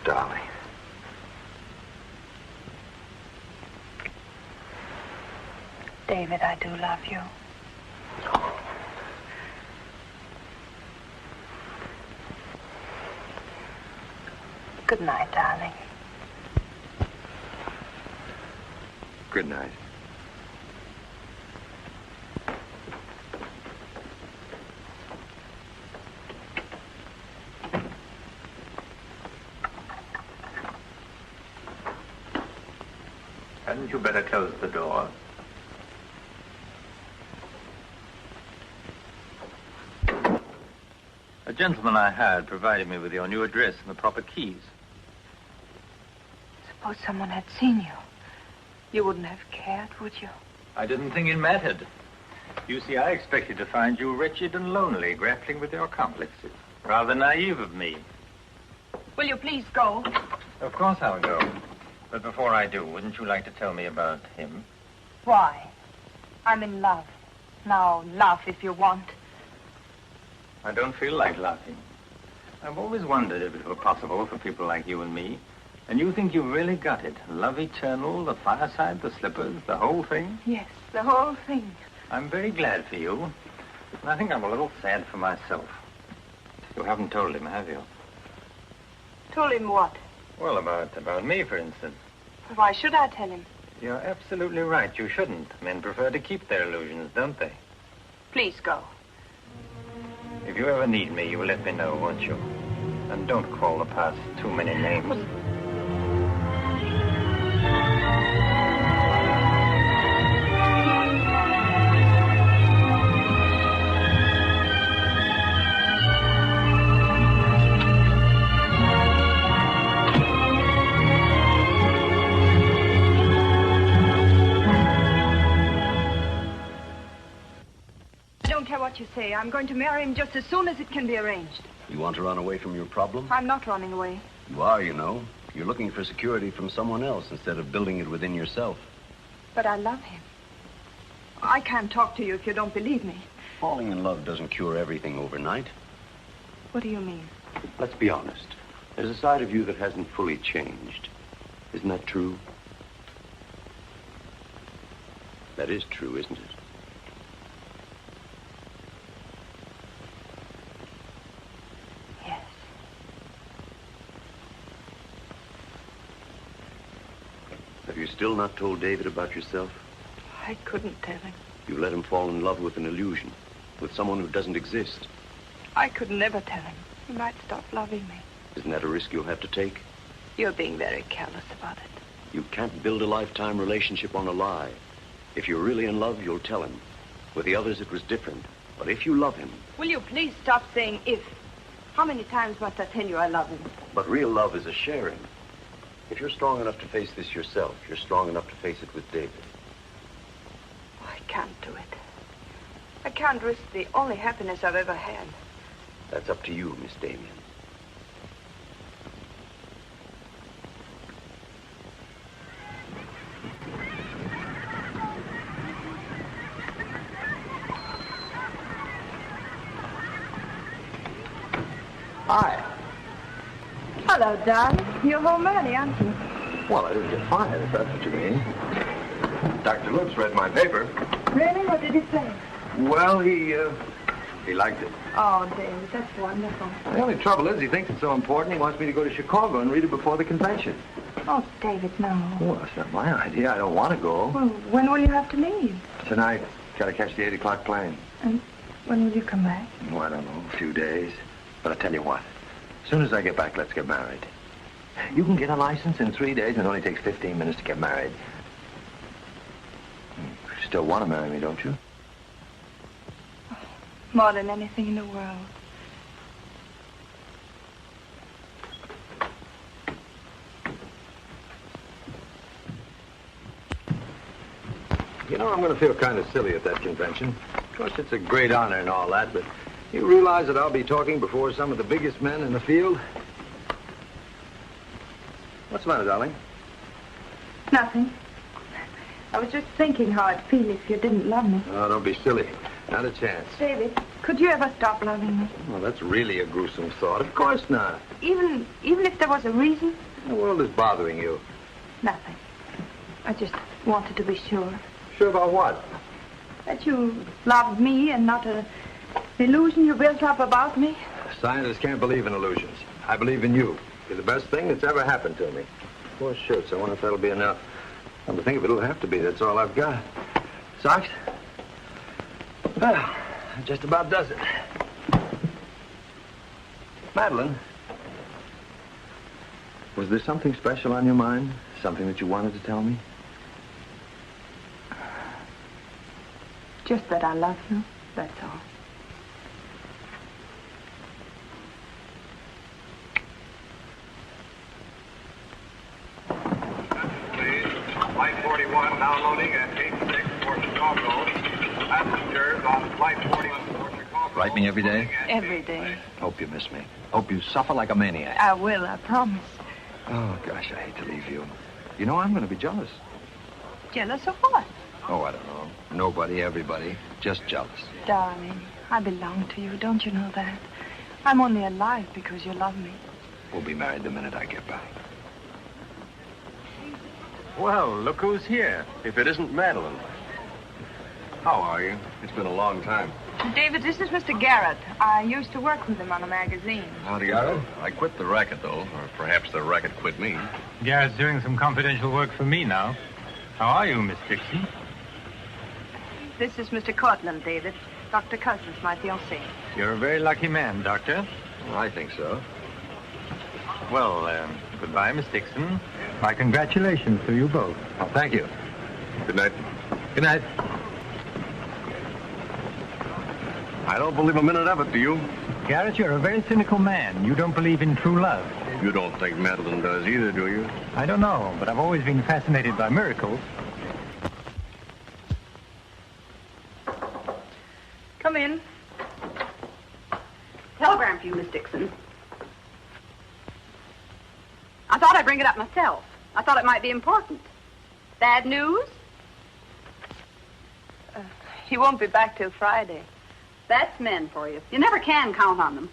Darling. David, I do love you. Good night, darling. Good night. Hadn't you better close the door? A gentleman I hired provided me with your new address and the proper keys. Suppose someone had seen you. You wouldn't have cared, would you? I didn't think it mattered. You see, I expected to find you wretched and lonely, grappling with your complexes. Rather naive of me. Will you please go? Of course I'll go. But before I do, wouldn't you like to tell me about him? Why? I'm in love. Now, laugh if you want. I don't feel like laughing. I've always wondered if it were possible for people like you and me. And you think you've really got it? Love eternal, the fireside, the slippers, the whole thing? Yes, the whole thing. I'm very glad for you. And I think I'm a little sad for myself. You haven't told him, have you? Told him what? Well, about me, for instance. Why should I tell him? You're absolutely right. You shouldn't. Men prefer to keep their illusions, don't they? Please go. If you ever need me, you will let me know, won't you? And don't call the past too many names. What you say. I'm going to marry him just as soon as it can be arranged. You want to run away from your problem? I'm not running away. You are, you know. You're looking for security from someone else instead of building it within yourself. But I love him. I can't talk to you if you don't believe me. Falling in love doesn't cure everything overnight. What do you mean? Let's be honest. There's a side of you that hasn't fully changed. Isn't that true? That is true, isn't it? Have you still not told David about yourself? I couldn't tell him. You let him fall in love with an illusion, with someone who doesn't exist. I could never tell him. He might stop loving me. Isn't that a risk you'll have to take? You're being very careless about it. You can't build a lifetime relationship on a lie. If you're really in love, you'll tell him. With the others, it was different. But if you love him... Will you please stop saying if? How many times must I tell you I love him? But real love is a sharing. If you're strong enough to face this yourself, you're strong enough to face it with David. I can't do it. I can't risk the only happiness I've ever had. That's up to you, Miss Damien. Hi. Hello, darling. You're home early, aren't you? Well, I didn't get fired, if that's what you mean. Dr. Lutz read my paper. Really? What did he say? Well, he liked it. Oh, David, that's wonderful. The only trouble is he thinks it's so important he wants me to go to Chicago and read it before the convention. Oh, David, no. Well, that's not my idea. I don't want to go. Well, when will you have to leave? Tonight. Got to catch the 8 o'clock plane. And when will you come back? Oh, I don't know, a few days. But I tell you what, as soon as I get back, let's get married. You can get a license in 3 days, and it only takes 15 minutes to get married. You still want to marry me, don't you? More than anything in the world. You know, I'm going to feel kind of silly at that convention. Of course, it's a great honor and all that, but you realize that I'll be talking before some of the biggest men in the field? What's the matter, darling? Nothing. I was just thinking how I'd feel if you didn't love me. Oh, don't be silly. Not a chance. David, could you ever stop loving me? Well, that's really a gruesome thought. Of course not. Even if there was a reason? The world is bothering you. Nothing. I just wanted to be sure. Sure about what? That you loved me and not an illusion you built up about me. Scientists can't believe in illusions. I believe in you. You're the best thing that's ever happened to me. 4 shirts. I wonder if that'll be enough. Come to think of it, it'll have to be. That's all I've got. Socks? Well, that just about does it. Madeleine, was there something special on your mind? Something that you wanted to tell me? Just that I love you, that's all. Flight 41 downloading at 86 for Chicago. Passengers on Flight 41 for Chicago. Write me every day? Every day. Hope you miss me. Hope you suffer like a maniac. I will, I promise. Oh, gosh, I hate to leave you. You know, I'm going to be jealous. Jealous of what? Oh, I don't know. Nobody, everybody. Just jealous. Darling, I belong to you. Don't you know that? I'm only alive because you love me. We'll be married the minute I get back. Well, look who's here. If it isn't Madeleine. How are you? It's been a long time. David, this is Mr. Garrett. I used to work with him on a magazine. How do you do? I quit the racket, though. Or perhaps the racket quit me. Garrett's doing some confidential work for me now. How are you, Miss Dixon? This is Mr. Cortland, David. Dr. Cousins, my fiancé. You're a very lucky man, Doctor. Well, I think so. Well, goodbye, Miss Dixon. My congratulations to you both. Oh, thank you. Good night. Good night. I don't believe a minute of it, do you? Garrett, you're a very cynical man. You don't believe in true love. You don't think Madeleine does either, do you? I don't know, but I've always been fascinated by miracles. Come in. Telegram for you, Miss Dixon. I thought I'd bring it up myself. I thought it might be important. Bad news? He won't be back till Friday. That's men for you. You never can count on them.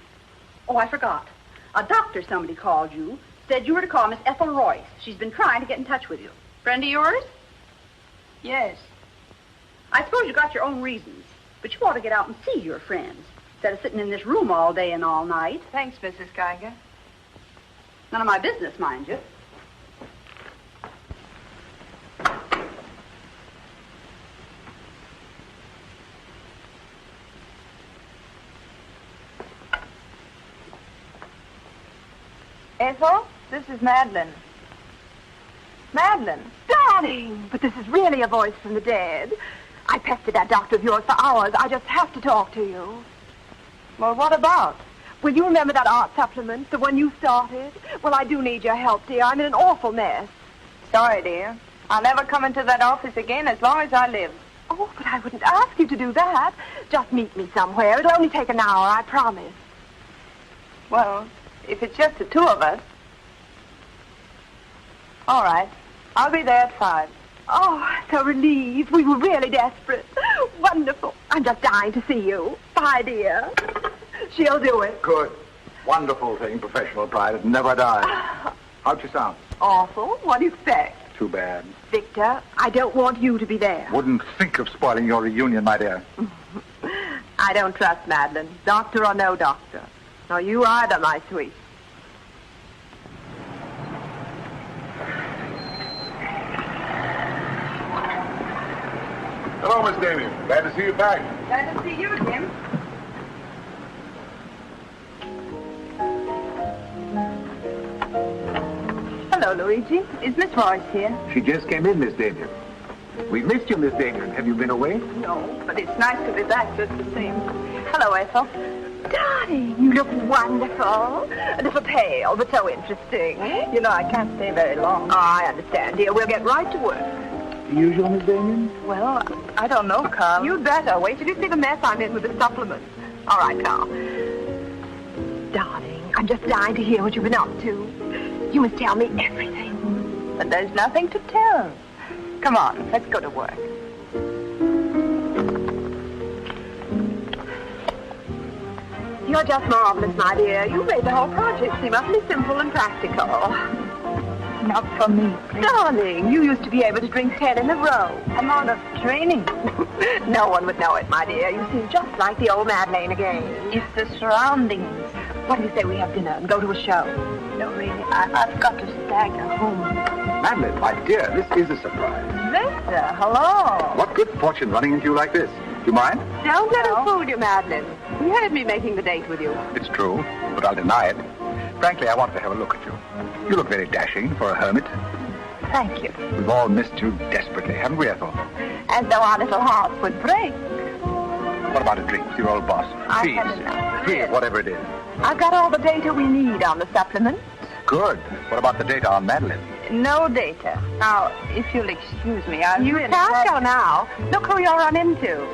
Oh, I forgot. A doctor somebody called you, said you were to call Miss Ethel Royce. She's been trying to get in touch with you. Friend of yours? Yes. I suppose you got your own reasons, but you ought to get out and see your friends instead of sitting in this room all day and all night. Thanks, Mrs. Geiger. None of my business, mind you. Ethel, this is Madeleine. Madeleine. Darling, but this is really a voice from the dead. I pestered that doctor of yours for hours. I just have to talk to you. Well, what about? Well, you remember that art supplement, the one you started? Well, I do need your help, dear. I'm in an awful mess. Sorry, dear. I'll never come into that office again as long as I live. Oh, but I wouldn't ask you to do that. Just meet me somewhere. It'll only take an hour, I promise. Well, if it's just the two of us. All right. I'll be there at 5. Oh, so relieved. We were really desperate. Wonderful. I'm just dying to see you. Bye, dear. She'll do it. Good. Wonderful thing, professional pride. It never dies. How'd you sound? Awful. What do you expect? Too bad. Victor, I don't want you to be there. Wouldn't think of spoiling your reunion, my dear. I don't trust Madeleine, doctor or no doctor. Nor you either, my sweet. Hello, Miss Damien. Glad to see you back. Glad to see you, Jim. Hello, Luigi. Is Miss Royce here? She just came in, Miss Damien. We've missed you, Miss Damien. Have you been away? No, but it's nice to be back just the same. Hello, Ethel. Darling, you look wonderful. A little pale, but so interesting. You know, I can't stay very long. Oh, I understand, dear. We'll get right to work. The usual, Miss Damien? Well, I don't know, Carl. You'd better. Wait till you see the mess I'm in with the supplements. All right, Carl. Darling, I'm just dying to hear what you've been up to. You must tell me everything. but there's nothing to tell. Come on, let's go to work. You're just marvelous, my dear. You made the whole project seem utterly simple and practical. Not for me, please. Darling, you used to be able to drink 10 in a row. I'm out of training. No one would know it, my dear. You seem just like the old Madeleine again. It's the surroundings. What do you say we have dinner and go to a show? No, really, I've got to stagger home. Madeleine, my dear, this is a surprise. Victor, hello. What good fortune running into you like this? Do you mind? Don't let us fool you, Madeleine. You heard me making the date with you. It's true, but I'll deny it. Frankly, I wanted to have a look at you. You look very dashing for a hermit. Thank you. We've all missed you desperately, haven't we, Ethel? As though our little hearts would break. What about a drink with your old boss? Please, whatever it is. I've got all the data we need on the supplement. Good. What about the data on Madeleine? No data. Now, if you'll excuse me, I'll... You can't go now. Look who you'll run into.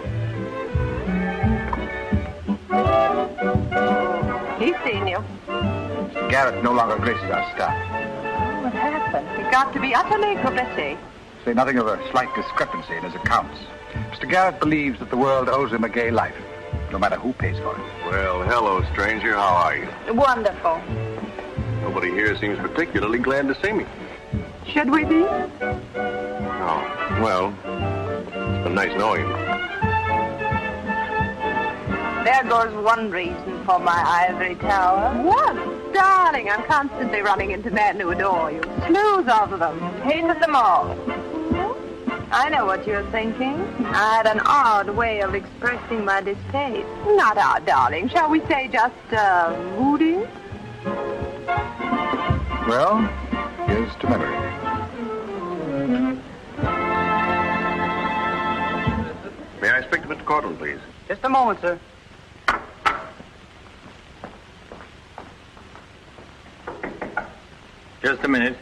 He's seen you. Garrett no longer graces our staff. What happened? He got to be utterly gritty. Say nothing of a slight discrepancy in his accounts. Mr. Garrett believes that the world owes him a gay life, no matter who pays for it. Well, hello, stranger. How are you? Wonderful. Nobody here seems particularly glad to see me. Should we be? Oh, well, it's been nice knowing you. There goes one reason for my ivory tower. What? Darling, I'm constantly running into men who adore you. Slews of them. Hated them all. I know what you're thinking. I had an odd way of expressing my distaste. Not odd, darling. Shall we say just, moody? Well, here's to memory. May I speak to Mr. Cortland, please? Just a moment, sir. Just a minute.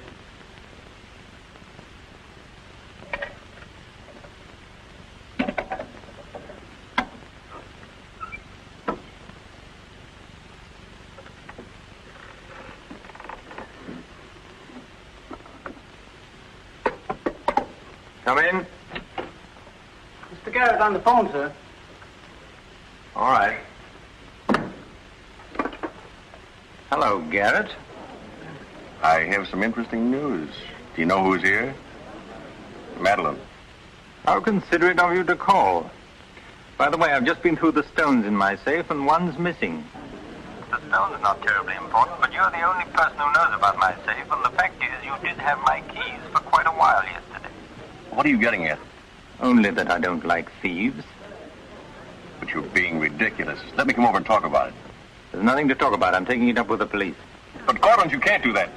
Come in. Mr. Garrett on the phone, sir. All right. Hello, Garrett. I have some interesting news. Do you know who's here? Madeleine. How considerate of you to call. By the way, I've just been through the stones in my safe, and one's missing. The stone's not terribly important, but you're the only person who knows about my safe, and the fact is you did have my keys for quite a while yesterday. What are you getting at? Only that I don't like thieves. But you're being ridiculous. Let me come over and talk about it. There's nothing to talk about. I'm taking it up with the police. But, Cortland, you can't do that.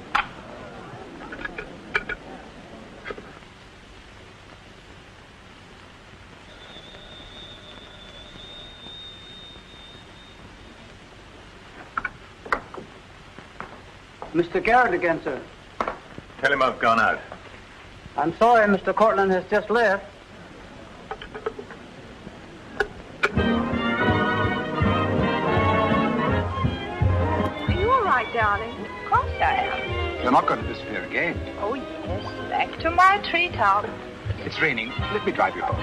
Mr. Garrett again, sir. Tell him I've gone out. I'm sorry, Mr. Cortland has just left. Are you all right, darling? Of course I am. You're not going to disappear again. Oh, yes. Back to my treetop. It's raining. Let me drive you home.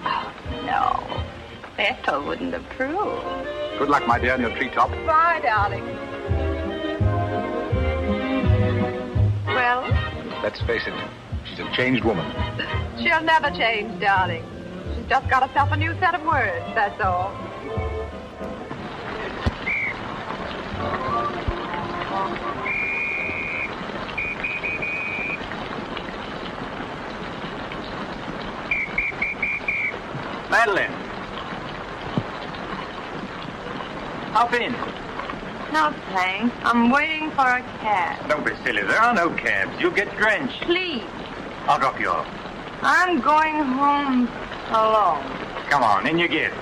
Oh, no. Ethel wouldn't approve. Good luck, my dear, on your treetop. Bye, darling. Well? Let's face it, she's a changed woman. She'll never change, darling. She's just got herself a new set of words, that's all. Madeleine. Hop in. No, thanks. I'm waiting for a cab. Don't be silly. There are no cabs. You'll get drenched. Please. I'll drop you off. I'm going home alone. Come on, in you get.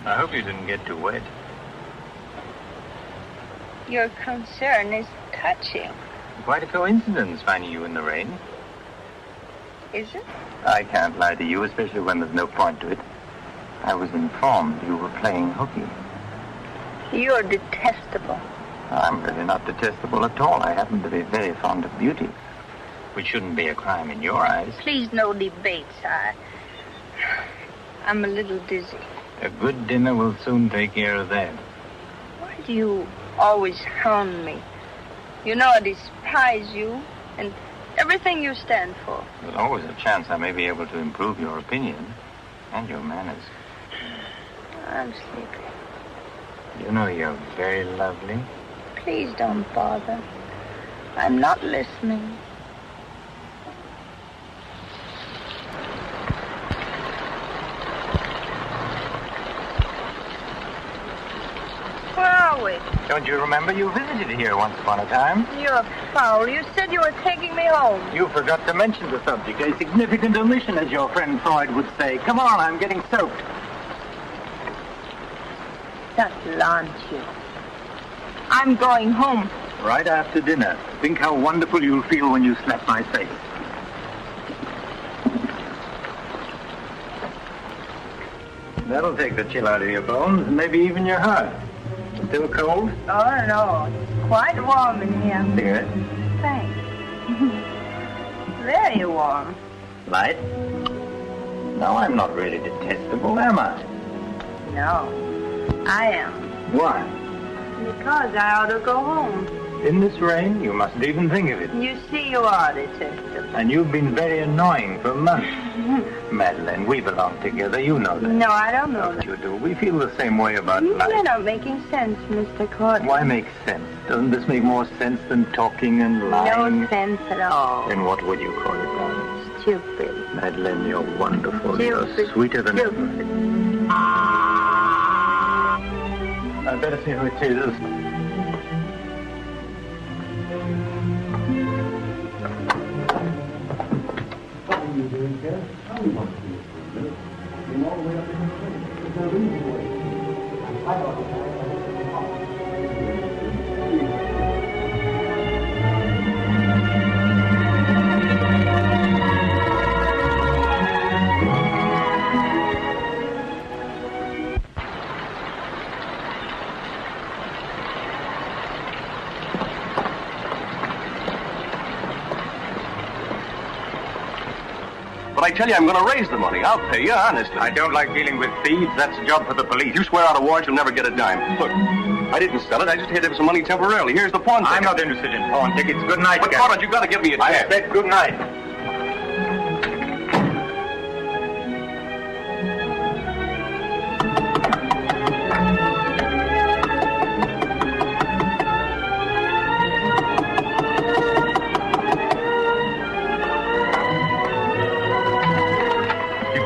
I hope you didn't get too wet. Your concern is touching. Quite a coincidence finding you in the rain. Is it? I can't lie to you, especially when there's no point to it. I was informed you were playing hooky. You're detestable. I'm really not detestable at all. I happen to be very fond of beauty, which shouldn't be a crime in your eyes. Please, no debates. I'm a little dizzy. A good dinner will soon take care of that. Why do you always hound me? You know I despise you and everything you stand for. There's always a chance I may be able to improve your opinion and your manners. I'm sleepy. You know you're very lovely. Please don't bother. I'm not listening. Where are we? Don't you remember you visited here once upon a time? You're foul. You said you were taking me home. You forgot to mention the subject. A significant omission, as your friend Freud would say. Come on, I'm getting soaked. Just launch you. I'm going home. Right after dinner. Think how wonderful you'll feel when you slap my face. That'll take the chill out of your bones, and maybe even your heart. Still cold? Oh, no. It's quite warm in here. Feel it? Thanks. Very warm. Light? No, I'm not really detestable, am I? No, I am. Why? Because I ought to go home. In this rain, you mustn't even think of it. You see, you are detestable. And you've been very annoying for months. Madeleine, we belong together. You know that. No, I don't know that. You do. We feel the same way about life. You're not making sense, Mr. Courtney. Why make sense? Doesn't this make more sense than talking and lying? No sense at all. Then what would you call it, darling? Stupid. Madeleine, you're wonderful. Stupid. You're sweeter than ever. Stupid. I'd better see who it is. I tell you, I'm going to raise the money. I'll pay you, honestly. I don't like dealing with thieves. That's a job for the police. You swear out a warrant, you'll never get a dime. Look, I didn't sell it. I just hid some money temporarily. Here's the pawn ticket. I'm not interested in pawn tickets. Good night, But, Carter, you got to give me a chance. I said good night.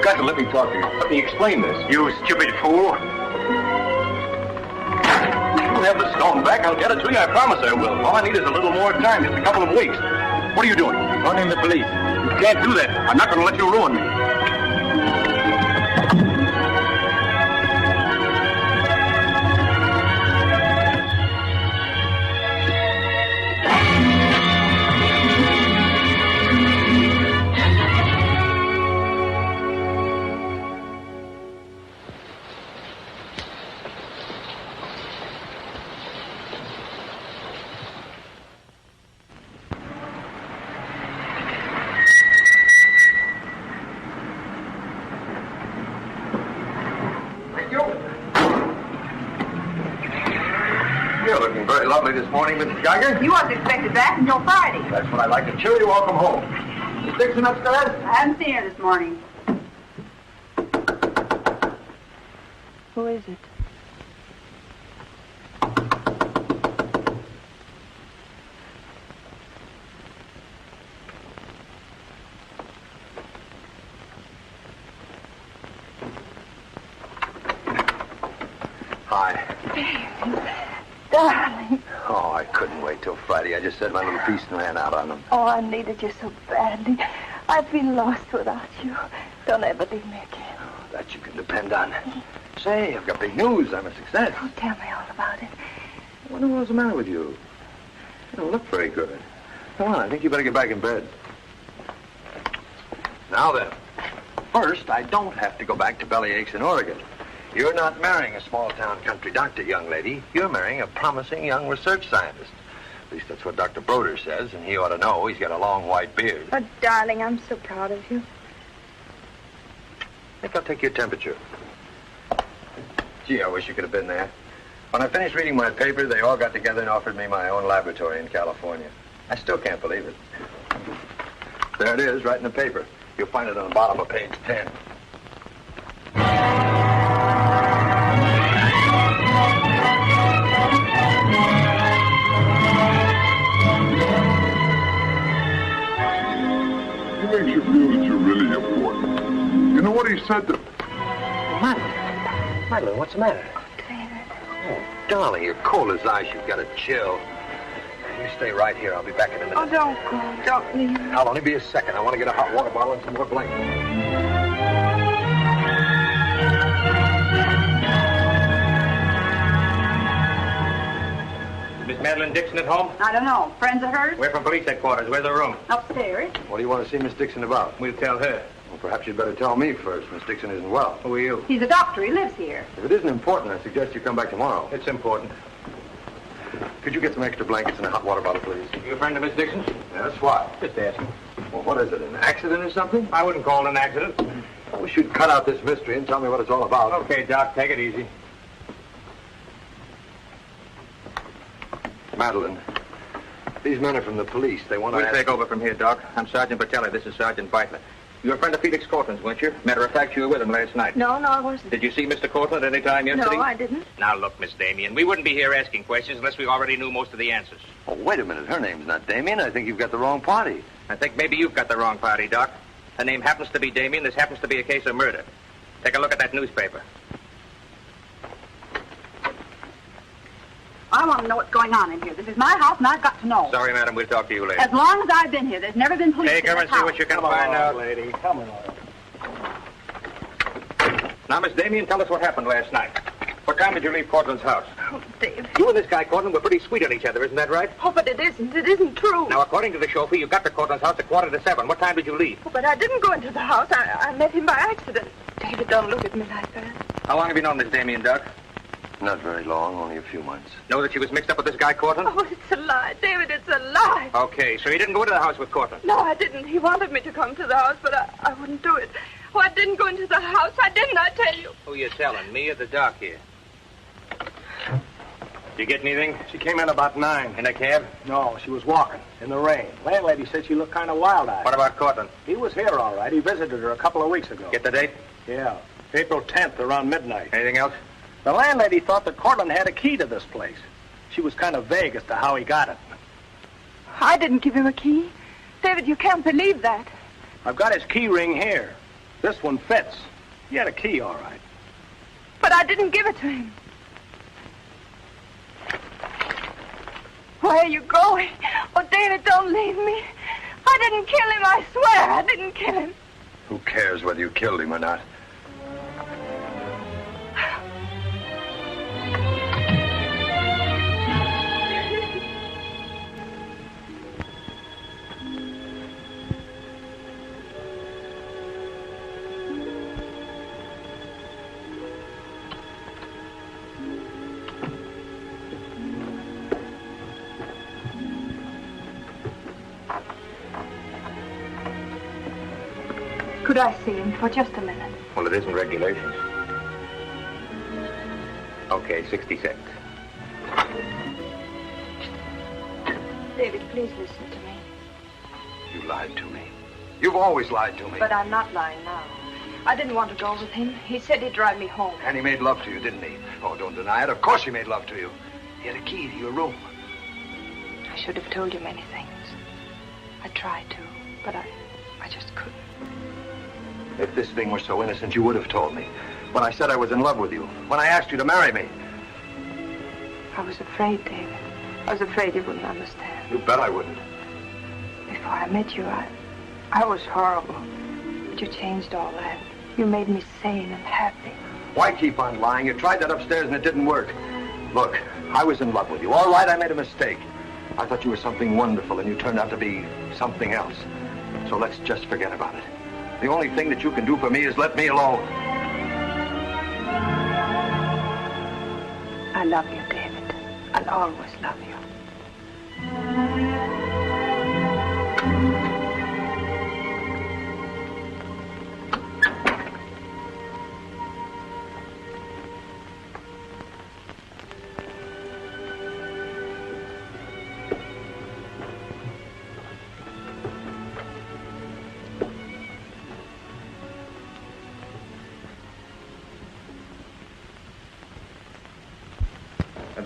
To let me talk to you. Let me explain this. You stupid fool. You'll have the stone back. I'll get it to you. I promise I will. All I need is a little more time, just a couple of weeks. What are you doing? Phoning the police. You can't do that. I'm not going to let you ruin me. Lovely this morning, Mrs. Geiger. You wasn't expected back until Friday. That's what I like to cheer you. Welcome home. Is Dixon upstairs? I haven't seen her this morning. Who is it? Hi. Darling. Oh, I couldn't wait till Friday. I just said my little piece and ran out on them. Oh, I needed you so badly. I feel lost without you. Don't ever leave me again. Oh, that you can depend on. Say, I've got big news. I'm a success. Oh, tell me all about it. I wonder what's the matter with you. You don't look very good. Come on, I think you better get back in bed. Now then, first, I don't have to go back to Bellyaches in Oregon. You're not marrying a small-town country doctor, young lady. You're marrying a promising young research scientist. At least that's what Dr. Broder says, and he ought to know. He's got a long white beard. Oh, darling, I'm so proud of you. I think I'll take your temperature. Gee, I wish you could have been there. When I finished reading my paper, they all got together and offered me my own laboratory in California. I still can't believe it. There it is, right in the paper. You'll find it on the bottom of page 10. He makes you feel that you're really important. You know what he said to... Madeleine, what's the matter? Oh, darling, you're cold as ice. You've got a chill. You stay right here. I'll be back in a minute. Oh, don't go. Don't leave. I'll only be a second. I want to get a hot water bottle and some more blankets. Miss Madeleine Dixon at home? I don't know. Friends of hers? We're from police headquarters. Where's the room? Upstairs. What do you want to see Miss Dixon about? We'll tell her. Well, perhaps you'd better tell me first. Miss Dixon isn't well. Who are you? He's a doctor. He lives here. If it isn't important, I suggest you come back tomorrow. It's important. Could you get some extra blankets and a hot water bottle, please? You a friend of Miss Dixon's? Yes, what? Just asking. Well, what is it, an accident or something? I wouldn't call it an accident. I wish you'd cut out this mystery and tell me what it's all about. Okay, Doc, take it easy. Madeleine, these men are from the police. They want to We'll take over from here, Doc. I'm Sergeant Patelli. This is Sergeant Beitler. You're a friend of Felix Cortland's, weren't you? Matter of fact, you were with him last night. No, I wasn't. Did you see Mr. Cortland any time yesterday? No, I didn't. Now, look, Miss Damien, we wouldn't be here asking questions unless we already knew most of the answers. Oh, wait a minute. Her name's not Damien. I think you've got the wrong party. I think maybe you've got the wrong party, Doc. Her name happens to be Damien. This happens to be a case of murder. Take a look at that newspaper. I want to know what's going on in here. This is my house, and I've got to know. Sorry, madam. We'll talk to you later. As long as I've been here, there's never been police Take in her this and see house. what you can Come find on, out. lady. Come on. Now, Miss Damien, tell us what happened last night. What time did you leave Cortland's house? Oh, Dave. You and this guy Cortland were pretty sweet on each other, isn't that right? Oh, but it isn't. It isn't true. Now, according to the chauffeur, you got to Cortland's house at 6:45. What time did you leave? Oh, but I didn't go into the house. I met him by accident. David, don't look at me like that. How long have you known Miss Damien, Doc? Not very long, only a few months. Know that she was mixed up with this guy Cortland? Oh, it's a lie. David, it's a lie. Okay, so you didn't go into the house with Cortland? No, I didn't. He wanted me to come to the house, but I wouldn't do it. Oh, I didn't go into the house. I didn't, I tell you. Who you telling, me or the doc here? Did you get anything? She came in about 9. In a cab? No, she was walking in the rain. Landlady said she looked kind of wild-eyed. What about Cortland? He was here, all right. He visited her a couple of weeks ago. Get the date? Yeah, April 10th, around midnight. Anything else? The landlady thought that Cortland had a key to this place. She was kind of vague as to how he got it. I didn't give him a key. David, you can't believe that. I've got his key ring here. This one fits. He had a key, all right. But I didn't give it to him. Where are you going? Oh, David, don't leave me. I didn't kill him, I swear. I didn't kill him. Who cares whether you killed him or not? Could I see him for just a minute? Well, it isn't regulations. Okay, 66. David, please listen to me. You lied to me. You've always lied to me. But I'm not lying now. I didn't want to go with him. He said he'd drive me home. And he made love to you, didn't he? Oh, don't deny it. Of course he made love to you. He had a key to your room. I should have told you many things. I tried to, but I just couldn't. If this thing were so innocent, you would have told me. When I said I was in love with you. When I asked you to marry me. I was afraid, David. I was afraid you wouldn't understand. You bet I wouldn't. Before I met you, I was horrible. But you changed all that. You made me sane and happy. Why keep on lying? You tried that upstairs and it didn't work. Look, I was in love with you. All right, I made a mistake. I thought you were something wonderful and you turned out to be something else. So let's just forget about it. The only thing that you can do for me is let me alone. love you, David. I'll always love you.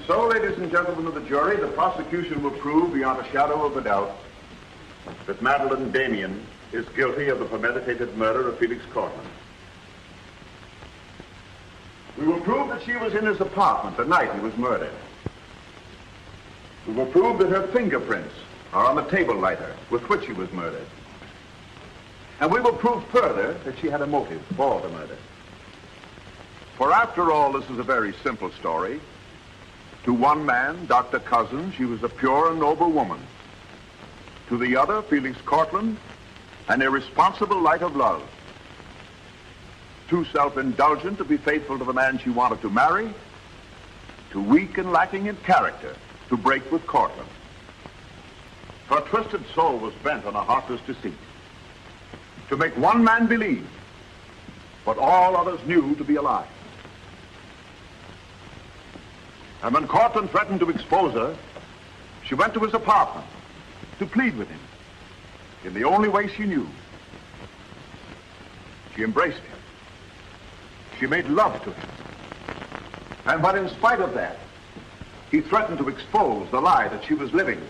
So, ladies and gentlemen of the jury, the prosecution will prove beyond a shadow of a doubt that Madeleine Damien is guilty of the premeditated murder of Felix Cortland. We will prove that she was in his apartment the night he was murdered. We will prove that her fingerprints are on the table lighter with which he was murdered. And we will prove further that she had a motive for the murder. For after all, this is a very simple story. To one man, Dr. Cousins, she was a pure and noble woman. To the other, Felix Cortland, an irresponsible light of love. Too self-indulgent to be faithful to the man she wanted to marry. Too weak and lacking in character to break with Cortland. Her twisted soul was bent on a heartless deceit. To make one man believe what all others knew to be a lie. And when Cortland threatened to expose her, she went to his apartment to plead with him in the only way she knew. She embraced him. She made love to him. And but in spite of that, he threatened to expose the lie that she was living.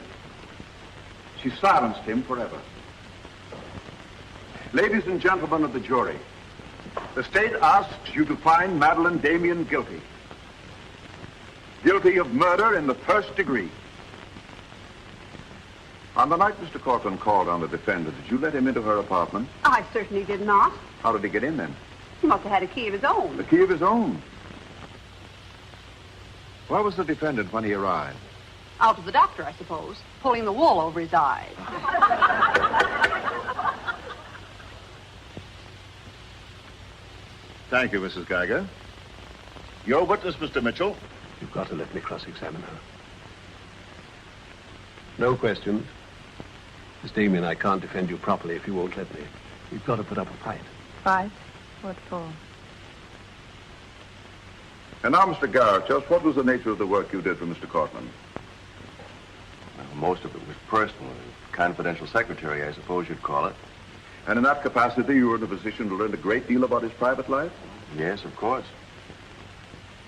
She silenced him forever. Ladies and gentlemen of the jury, the state asks you to find Madeleine Damien guilty. Guilty of murder in the first degree. On the night Mr. Cortland called on the defendant, did you let him into her apartment? I certainly did not. How did he get in then? He must have had a key of his own. The key of his own? Where was the defendant when he arrived? Out with the doctor, I suppose, pulling the wool over his eyes. Thank you, Mrs. Geiger. Your witness, Mr. Mitchell. You've got to let me cross-examine her. No questions. Miss Damien, I can't defend you properly if you won't let me. You've got to put up a fight. Fight? What for? And now, Mr. Garrett, just what was the nature of the work you did for Mr. Cortland? Well, most of it was personal. Confidential secretary, I suppose you'd call it. And in that capacity, you were in a position to learn a great deal about his private life? Yes, of course.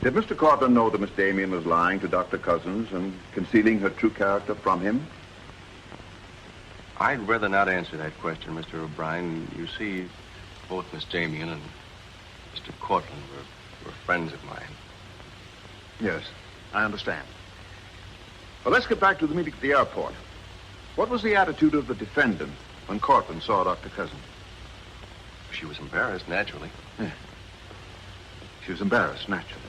Did Mr. Cortland know that Miss Damien was lying to Dr. Cousins and concealing her true character from him? I'd rather not answer that question, Mr. O'Brien. You see, both Miss Damien and Mr. Cortland were friends of mine. Yes, I understand. Well, let's get back to the meeting at the airport. What was the attitude of the defendant when Cortland saw Dr. Cousins? She was embarrassed, naturally. Yeah. She was embarrassed, naturally.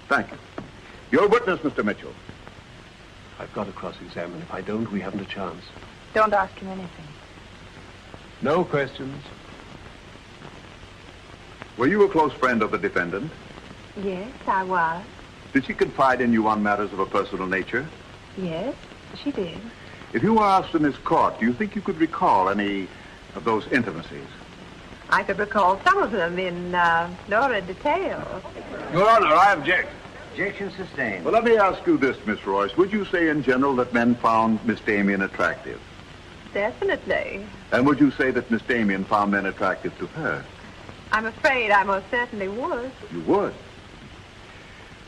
Thank you. Your witness, Mr. Mitchell. I've got to cross-examine. If I don't, we haven't a chance. Don't ask him anything. No questions. Were you a close friend of the defendant? Yes, I was. Did she confide in you on matters of a personal nature? Yes, she did. If you were asked in this court, do you think you could recall any of those intimacies? I could recall some of them in lurid detail. Your Honor, I object. Objection sustained. Well, let me ask you this, Miss Royce. Would you say in general that men found Miss Damien attractive? Definitely. And would you say that Miss Damien found men attractive to her? I'm afraid I most certainly would. You would?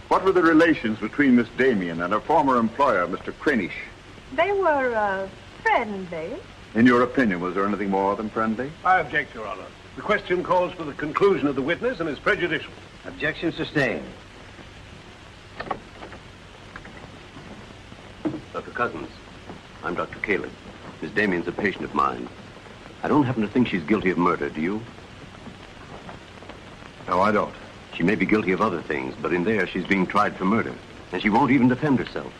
What were the relations between Miss Damien and her former employer, Mr. Cranish? They were friendly. In your opinion, was there anything more than friendly? I object, Your Honor. The question calls for the conclusion of the witness and is prejudicial. Objection sustained. Dr. Cousins, I'm Dr. Caleb. Miss Damien's a patient of mine. I don't happen to think she's guilty of murder, do you? No, I don't. She may be guilty of other things, but in there she's being tried for murder. And she won't even defend herself.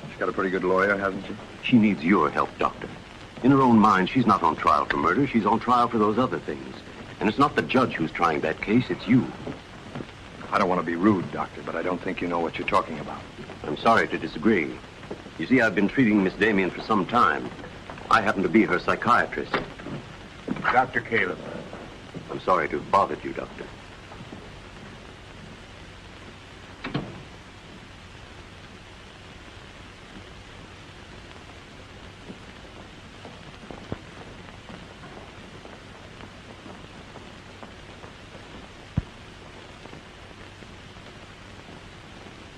She's got a pretty good lawyer, hasn't she? She needs your help, Doctor. In her own mind, she's not on trial for murder. She's on trial for those other things. And it's not the judge who's trying that case, it's you. I don't want to be rude, Doctor, but I don't think you know what you're talking about. I'm sorry to disagree. You see, I've been treating Miss Damien for some time. I happen to be her psychiatrist. Dr. Caleb. I'm sorry to have bothered you, Doctor.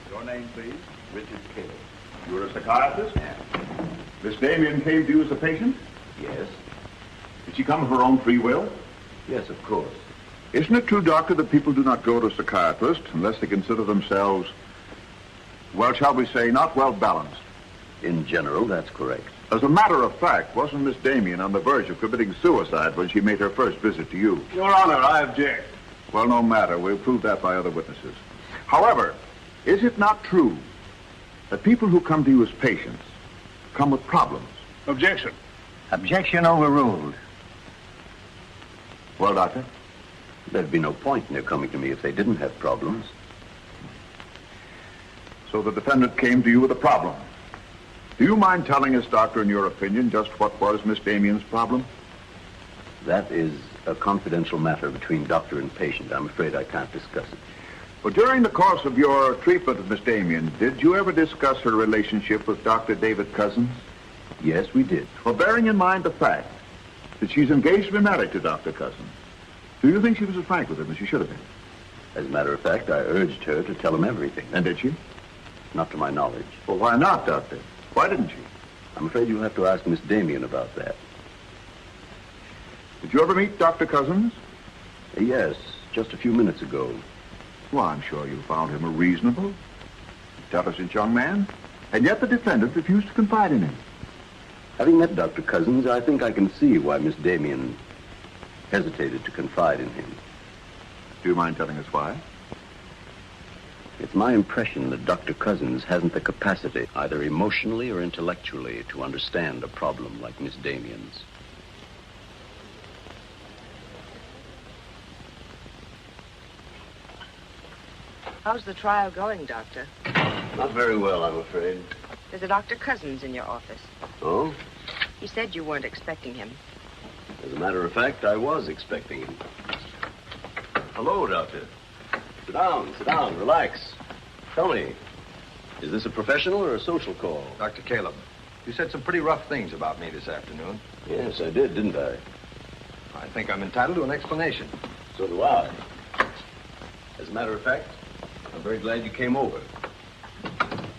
Your name, please? Richard Caleb. You're a psychiatrist? Yes. Miss Damien came to you as a patient? Yes. Did she come of her own free will? Yes, of course. Isn't it true, Doctor, that people do not go to a psychiatrist unless they consider themselves, well, shall we say, not well balanced? In general, that's correct. As a matter of fact, wasn't Miss Damien on the verge of committing suicide when she made her first visit to you? Your Honor, I object. Well, no matter. We'll prove that by other witnesses. However, is it not true that people who come to you as patients come with problems? Objection. Objection overruled. Well, Doctor? There'd be no point in their coming to me if they didn't have problems. So the defendant came to you with a problem. Do you mind telling us, Doctor, in your opinion, just what was Miss Damien's problem? That is a confidential matter between doctor and patient. I'm afraid I can't discuss it. Well, during the course of your treatment of Miss Damien, did you ever discuss her relationship with Dr. David Cousins? Yes, we did. Well, bearing in mind the fact that she's engaged to be married to Dr. Cousins, do you think she was as frank with him as she should have been? As a matter of fact, I urged her to tell him everything. And did she? Not to my knowledge. Well, why not, Doctor? Why didn't she? I'm afraid you'll have to ask Miss Damien about that. Did you ever meet Dr. Cousins? Yes, just a few minutes ago. Well, I'm sure you found him a reasonable, intelligent young man, and yet the defendant refused to confide in him. Having met Dr. Cousins, I think I can see why Miss Damien hesitated to confide in him. Do you mind telling us why? It's my impression that Dr. Cousins hasn't the capacity, either emotionally or intellectually, to understand a problem like Miss Damien's. How's the trial going, Doctor? Not very well, I'm afraid. There's a Dr. Cousins in your office. Oh? He said you weren't expecting him. As a matter of fact, I was expecting him. Hello, Doctor. Sit down, relax. Tell me, is this a professional or a social call? Dr. Caleb, you said some pretty rough things about me this afternoon. Yes, I did, didn't I? I think I'm entitled to an explanation. So do I. As a matter of fact, I'm very glad you came over.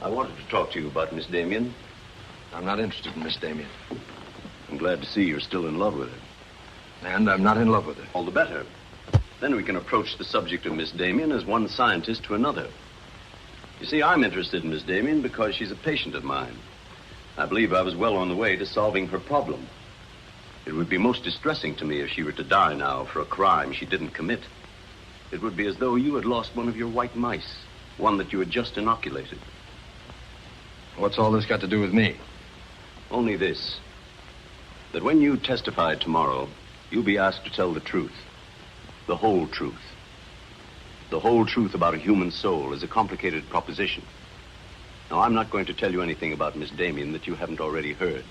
I wanted to talk to you about Miss Damien. I'm not interested in Miss Damien. I'm glad to see you're still in love with her. And I'm not in love with her. All the better. Then we can approach the subject of Miss Damien as one scientist to another. You see, I'm interested in Miss Damien because she's a patient of mine. I believe I was well on the way to solving her problem. It would be most distressing to me if she were to die now for a crime she didn't commit. It would be as though you had lost one of your white mice, one that you had just inoculated. What's all this got to do with me? Only this, that when you testify tomorrow, you'll be asked to tell the truth, the whole truth. The whole truth about a human soul is a complicated proposition. Now, I'm not going to tell you anything about Miss Damien that you haven't already heard.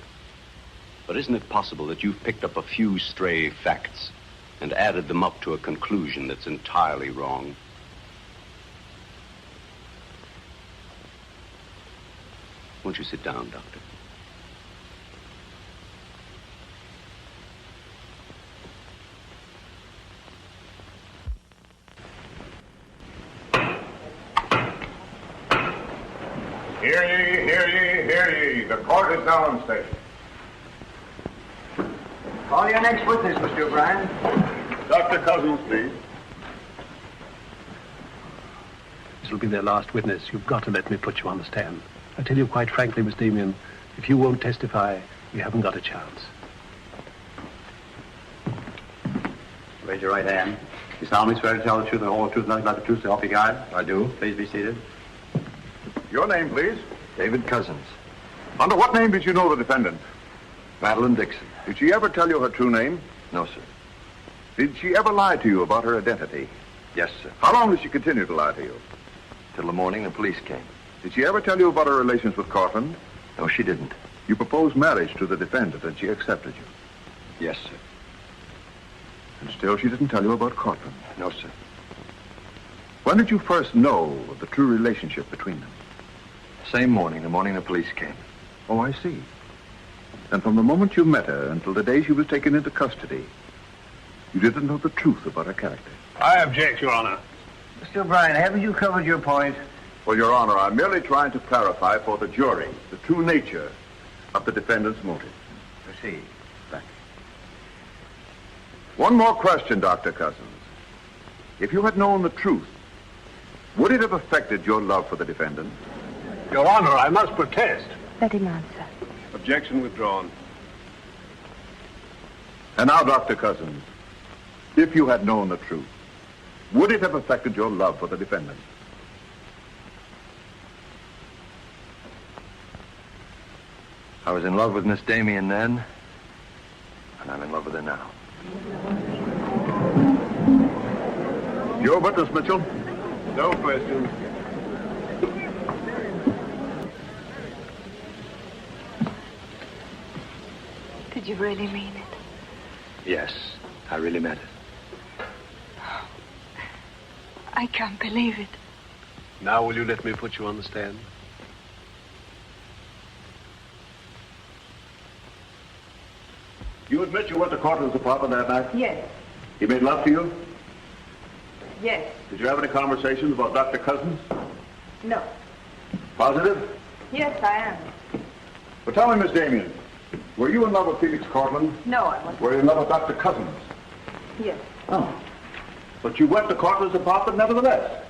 But isn't it possible that you've picked up a few stray facts and added them up to a conclusion that's entirely wrong? Won't you sit down, Doctor? Hear ye, hear ye, hear ye. The court is now in session. Call your next witness, Mr. O'Brien. Dr. Cousins, please. This will be their last witness. You've got to let me put you on the stand. I tell you quite frankly, Miss Damien, if you won't testify, you haven't got a chance. Raise your right hand. You solemnly swear to tell the truth, the whole truth, nothing but the truth, so help you God? I do. Please be seated. Your name, please. David Cousins. Under what name did you know the defendant? Madeleine Dixon. Did she ever tell you her true name? No, sir. Did she ever lie to you about her identity? Yes, sir. How long did she continue to lie to you? Till the morning the police came. Did she ever tell you about her relations with Cortland? No, she didn't. You proposed marriage to the defendant, and she accepted you. Yes, sir. And still she didn't tell you about Cortland? No, sir. When did you first know of the true relationship between them? Same morning, the morning the police came. Oh, I see. And from the moment you met her until the day she was taken into custody, you didn't know the truth about her character. I object, Your Honor. Mr. O'Brien, haven't you covered your point? Well, Your Honor, I'm merely trying to clarify for the jury the true nature of the defendant's motive. Proceed. Thank you. One more question, Dr. Cousins. If you had known the truth, would it have affected your love for the defendant? Your Honor, I must protest. Let him answer. Objection withdrawn. And now, Dr. Cousins, if you had known the truth, would it have affected your love for the defendant? I was in love with Miss Damien then, and I'm in love with her now. Your witness, Mitchell? No questions. Did you really mean it? Yes, I really meant it. I can't believe it. Now will you let me put you on the stand? You admit you went to Cortland's apartment that night? Yes. He made love to you? Yes. Did you have any conversations about Dr. Cousins? No. Positive? Yes, I am. But tell me, Miss Damien, were you in love with Felix Cortland? No, I wasn't. Were you in love with Dr. Cousins? Yes. Oh. But you went to Cortland's apartment nevertheless.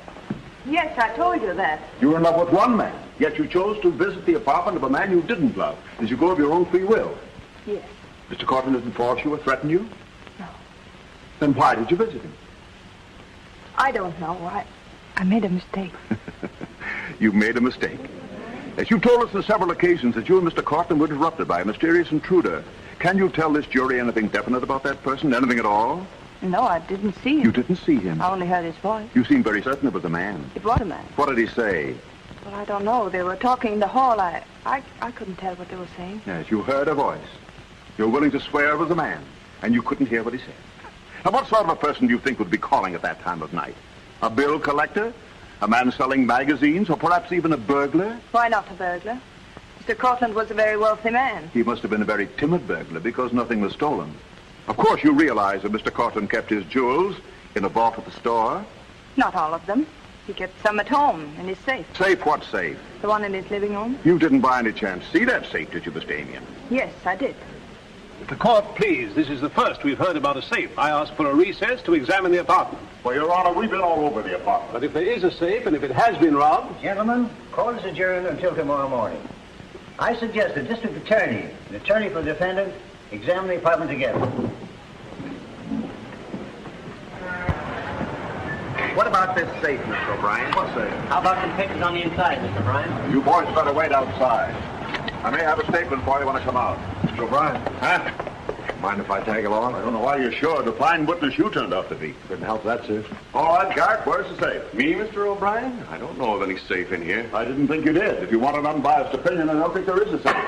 Yes, I told you that. You were in love with one man, yet you chose to visit the apartment of a man you didn't love. Did you go of your own free will? Yes. Mr. Cortland didn't force you or threaten you? No. Then why did you visit him? I don't know. I made a mistake. You made a mistake. As you told us on several occasions that you and Mr. Cortland were interrupted by a mysterious intruder, can you tell this jury anything definite about that person? Anything at all? No, I didn't see him. You didn't see him? I only heard his voice. You seem very certain it was a man. It was a man. What did he say? Well, I don't know. They were talking in the hall. I couldn't tell what they were saying. Yes, you heard a voice. You're willing to swear it was a man, and you couldn't hear what he said. Now, what sort of a person do you think would be calling at that time of night? A bill collector? A man selling magazines? Or perhaps even a burglar? Why not a burglar? Mr. Cortland was a very wealthy man. He must have been a very timid burglar because nothing was stolen. Of course, you realize that Mr. Cortland kept his jewels in a vault at the store? Not all of them. He kept some at home in his safe. Safe? What safe? The one in his living room? You didn't by any chance see that safe, did you, Miss Damien? Yes, I did. The court, please. This is the first we've heard about a safe. I asked for a recess to examine the apartment. Well, Your Honor, we've been all over the apartment. But if there is a safe, and if it has been robbed... Gentlemen, court is adjourned until tomorrow morning. I suggest the district attorney, the attorney for the defendant, examine the apartment together. What about this safe, Mr. O'Brien? What safe? How about some pictures on the inside, Mr. O'Brien? You boys better wait outside. I may have a statement for you when I come out. Mr. O'Brien. Huh? Mind if I tag along? I don't know why you're sure. The fine witness you turned out to be. Couldn't help that, sir. All right, Garrett, where's the safe? Me, Mr. O'Brien? I don't know of any safe in here. I didn't think you did. If you want an unbiased opinion, I don't think there is a safe.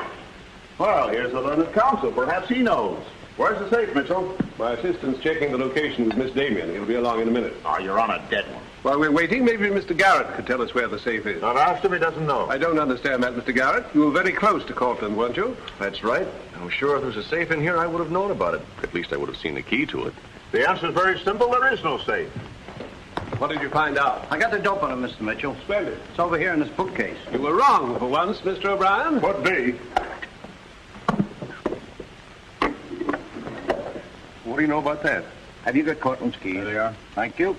Well, here's the learned counsel. Perhaps he knows. Where's the safe, Mitchell? My assistant's checking the location with Miss Damien. He'll be along in a minute. Oh, you're on a dead one. While we're waiting, maybe Mr. Garrett could tell us where the safe is. I've asked him, he doesn't know. I don't understand that, Mr. Garrett. You were very close to Cortland, weren't you? That's right. I'm sure if there was a safe in here, I would have known about it. At least I would have seen the key to it. The answer's very simple. There is no safe. What did you find out? I got the dope on him, Mr. Mitchell. Splendid. It's over here in this bookcase. You were wrong for once, Mr. O'Brien. Could be. What do you know about that? Have you got Cortland's keys? There they are. Thank you.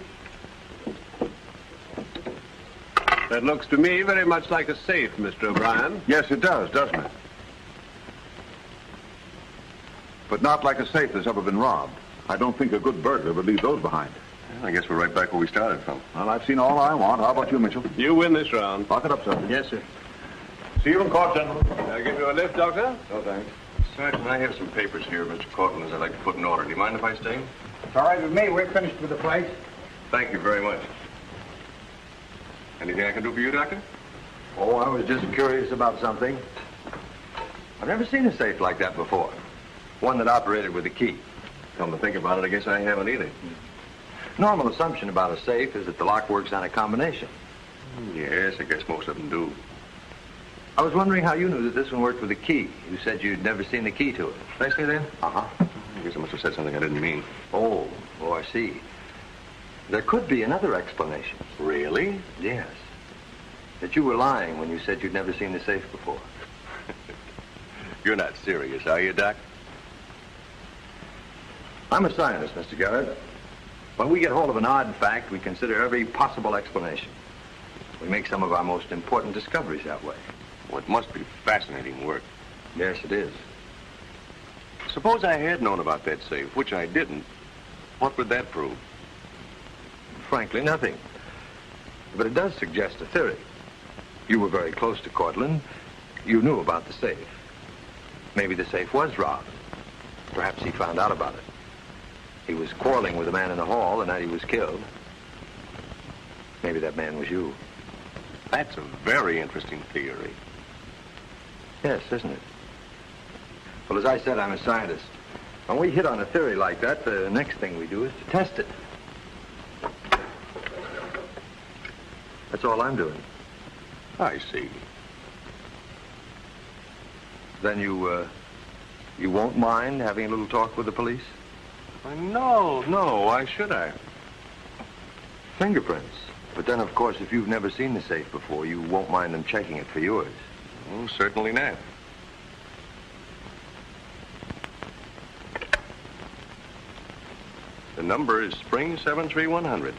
That looks to me very much like a safe, Mr. O'Brien. Yes, it does, doesn't it? But not like a safe that's ever been robbed. I don't think a good burglar would leave those behind. Well, I guess we're right back where we started from. Well, I've seen all I want. How about you, Mitchell? You win this round. Lock it up, sir. Yes, sir. See you in court, gentlemen. I'll give you a lift, Doctor. No, thanks. Sergeant, I have some papers here, Mr. Cortland, I'd like to put in order. Do you mind if I stay? It's all right with me. We're finished with the place. Thank you very much. Anything I can do for you, Doctor? Oh, I was just curious about something. I've never seen a safe like that before. One that operated with a key. Come to think about it, I guess I haven't either. Normal assumption about a safe is that the lock works on a combination. Yes, I guess most of them do. I was wondering how you knew that this one worked with a key. You said you'd never seen the key to it. Did I say that? Uh-huh. I guess I must have said something I didn't mean. Oh, I see. There could be another explanation. Really? Yes. That you were lying when you said you'd never seen the safe before. You're not serious, are you, Doc? I'm a scientist, Mr. Garrett. When we get hold of an odd fact, we consider every possible explanation. We make some of our most important discoveries that way. Well, it must be fascinating work. Yes, it is. Suppose I had known about that safe, which I didn't. What would that prove? Frankly, nothing. But it does suggest a theory. You were very close to Cortland. You knew about the safe. Maybe the safe was robbed. Perhaps he found out about it. He was quarreling with a man in the hall the night he was killed. Maybe that man was you. That's a very interesting theory. Yes, isn't it? Well, as I said, I'm a scientist. When we hit on a theory like that, the next thing we do is to test it. That's all I'm doing. I see. Then you won't mind having a little talk with the police? No. Why should I? Fingerprints. But then, of course, if you've never seen the safe before, you won't mind them checking it for yours. Oh, certainly not. The number is Spring 73100.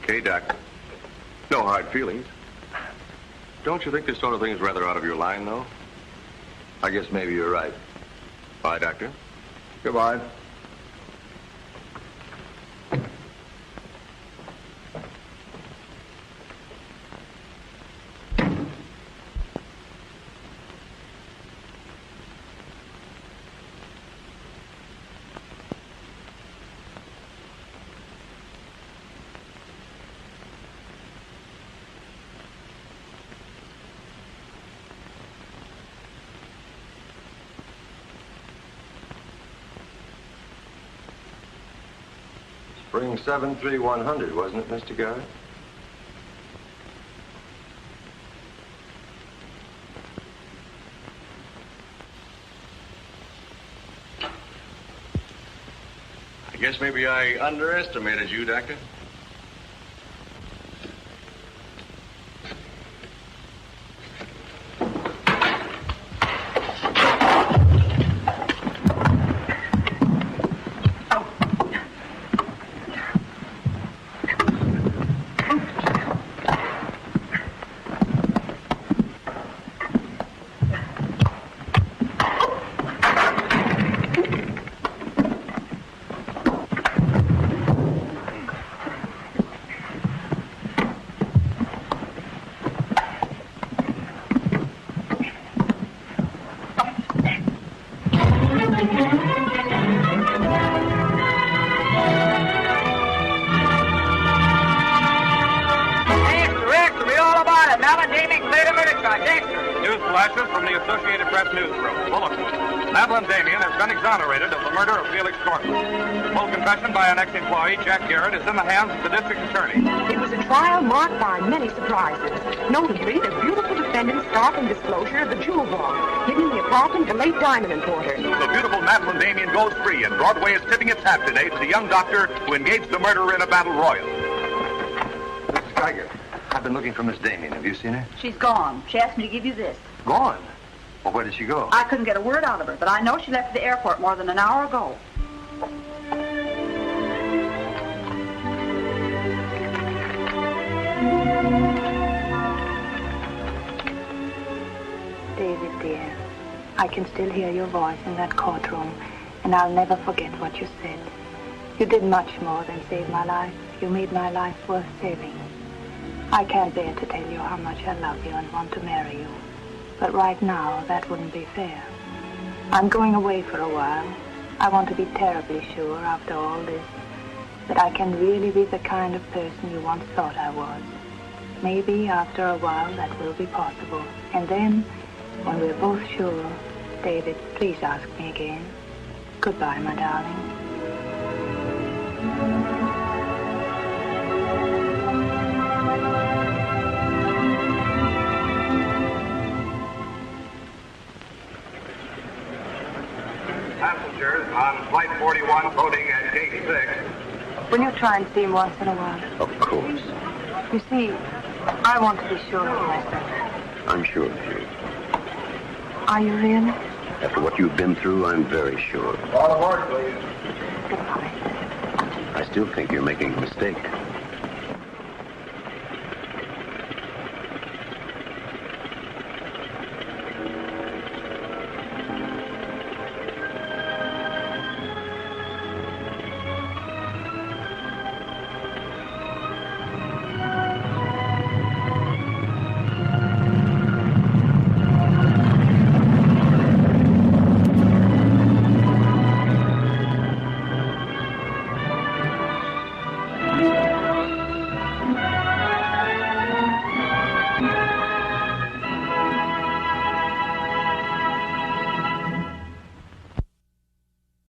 Okay, Doc. No hard feelings. Don't you think this sort of thing is rather out of your line, though? I guess maybe you're right. Bye, Doctor. Goodbye. Spring 73100, wasn't it, Mr. Garrett? I guess maybe I underestimated you, Doctor. Flashes from the Associated Press newsroom. Bulletin. Madeleine Damien has been exonerated of the murder of Felix Cortland. Full confession by an ex-employee, Jack Garrett, is in the hands of the district attorney. It was a trial marked by many surprises. Notably, the beautiful defendant's startling disclosure of the jewel vault hidden in the apartment of the late diamond importer. The beautiful Madeleine Damien goes free, and Broadway is tipping its hat today to the young doctor who engaged the murderer in a battle royal. Mrs. Geiger, I've been looking for Miss Damien. Have you seen her? She's gone. She asked me to give you this. Gone? Well, where did she go? I couldn't get a word out of her, but I know she left the airport more than an hour ago. David, dear, I can still hear your voice in that courtroom, and I'll never forget what you said. You did much more than save my life. You made my life worth saving. I can't bear to tell you how much I love you and want to marry you. But right now, that wouldn't be fair. I'm going away for a while. I want to be terribly sure, after all this, that I can really be the kind of person you once thought I was. Maybe after a while that will be possible. And then, when we're both sure, David, please ask me again. Goodbye, my darling. Passengers on Flight 41 boarding at Gate 6. Will you try and see him once in a while? Of course. You see, I want to be sure of myself. I'm sure of you. Are you really? After what you've been through, I'm very sure. All aboard, please. Goodbye. I still think you're making a mistake.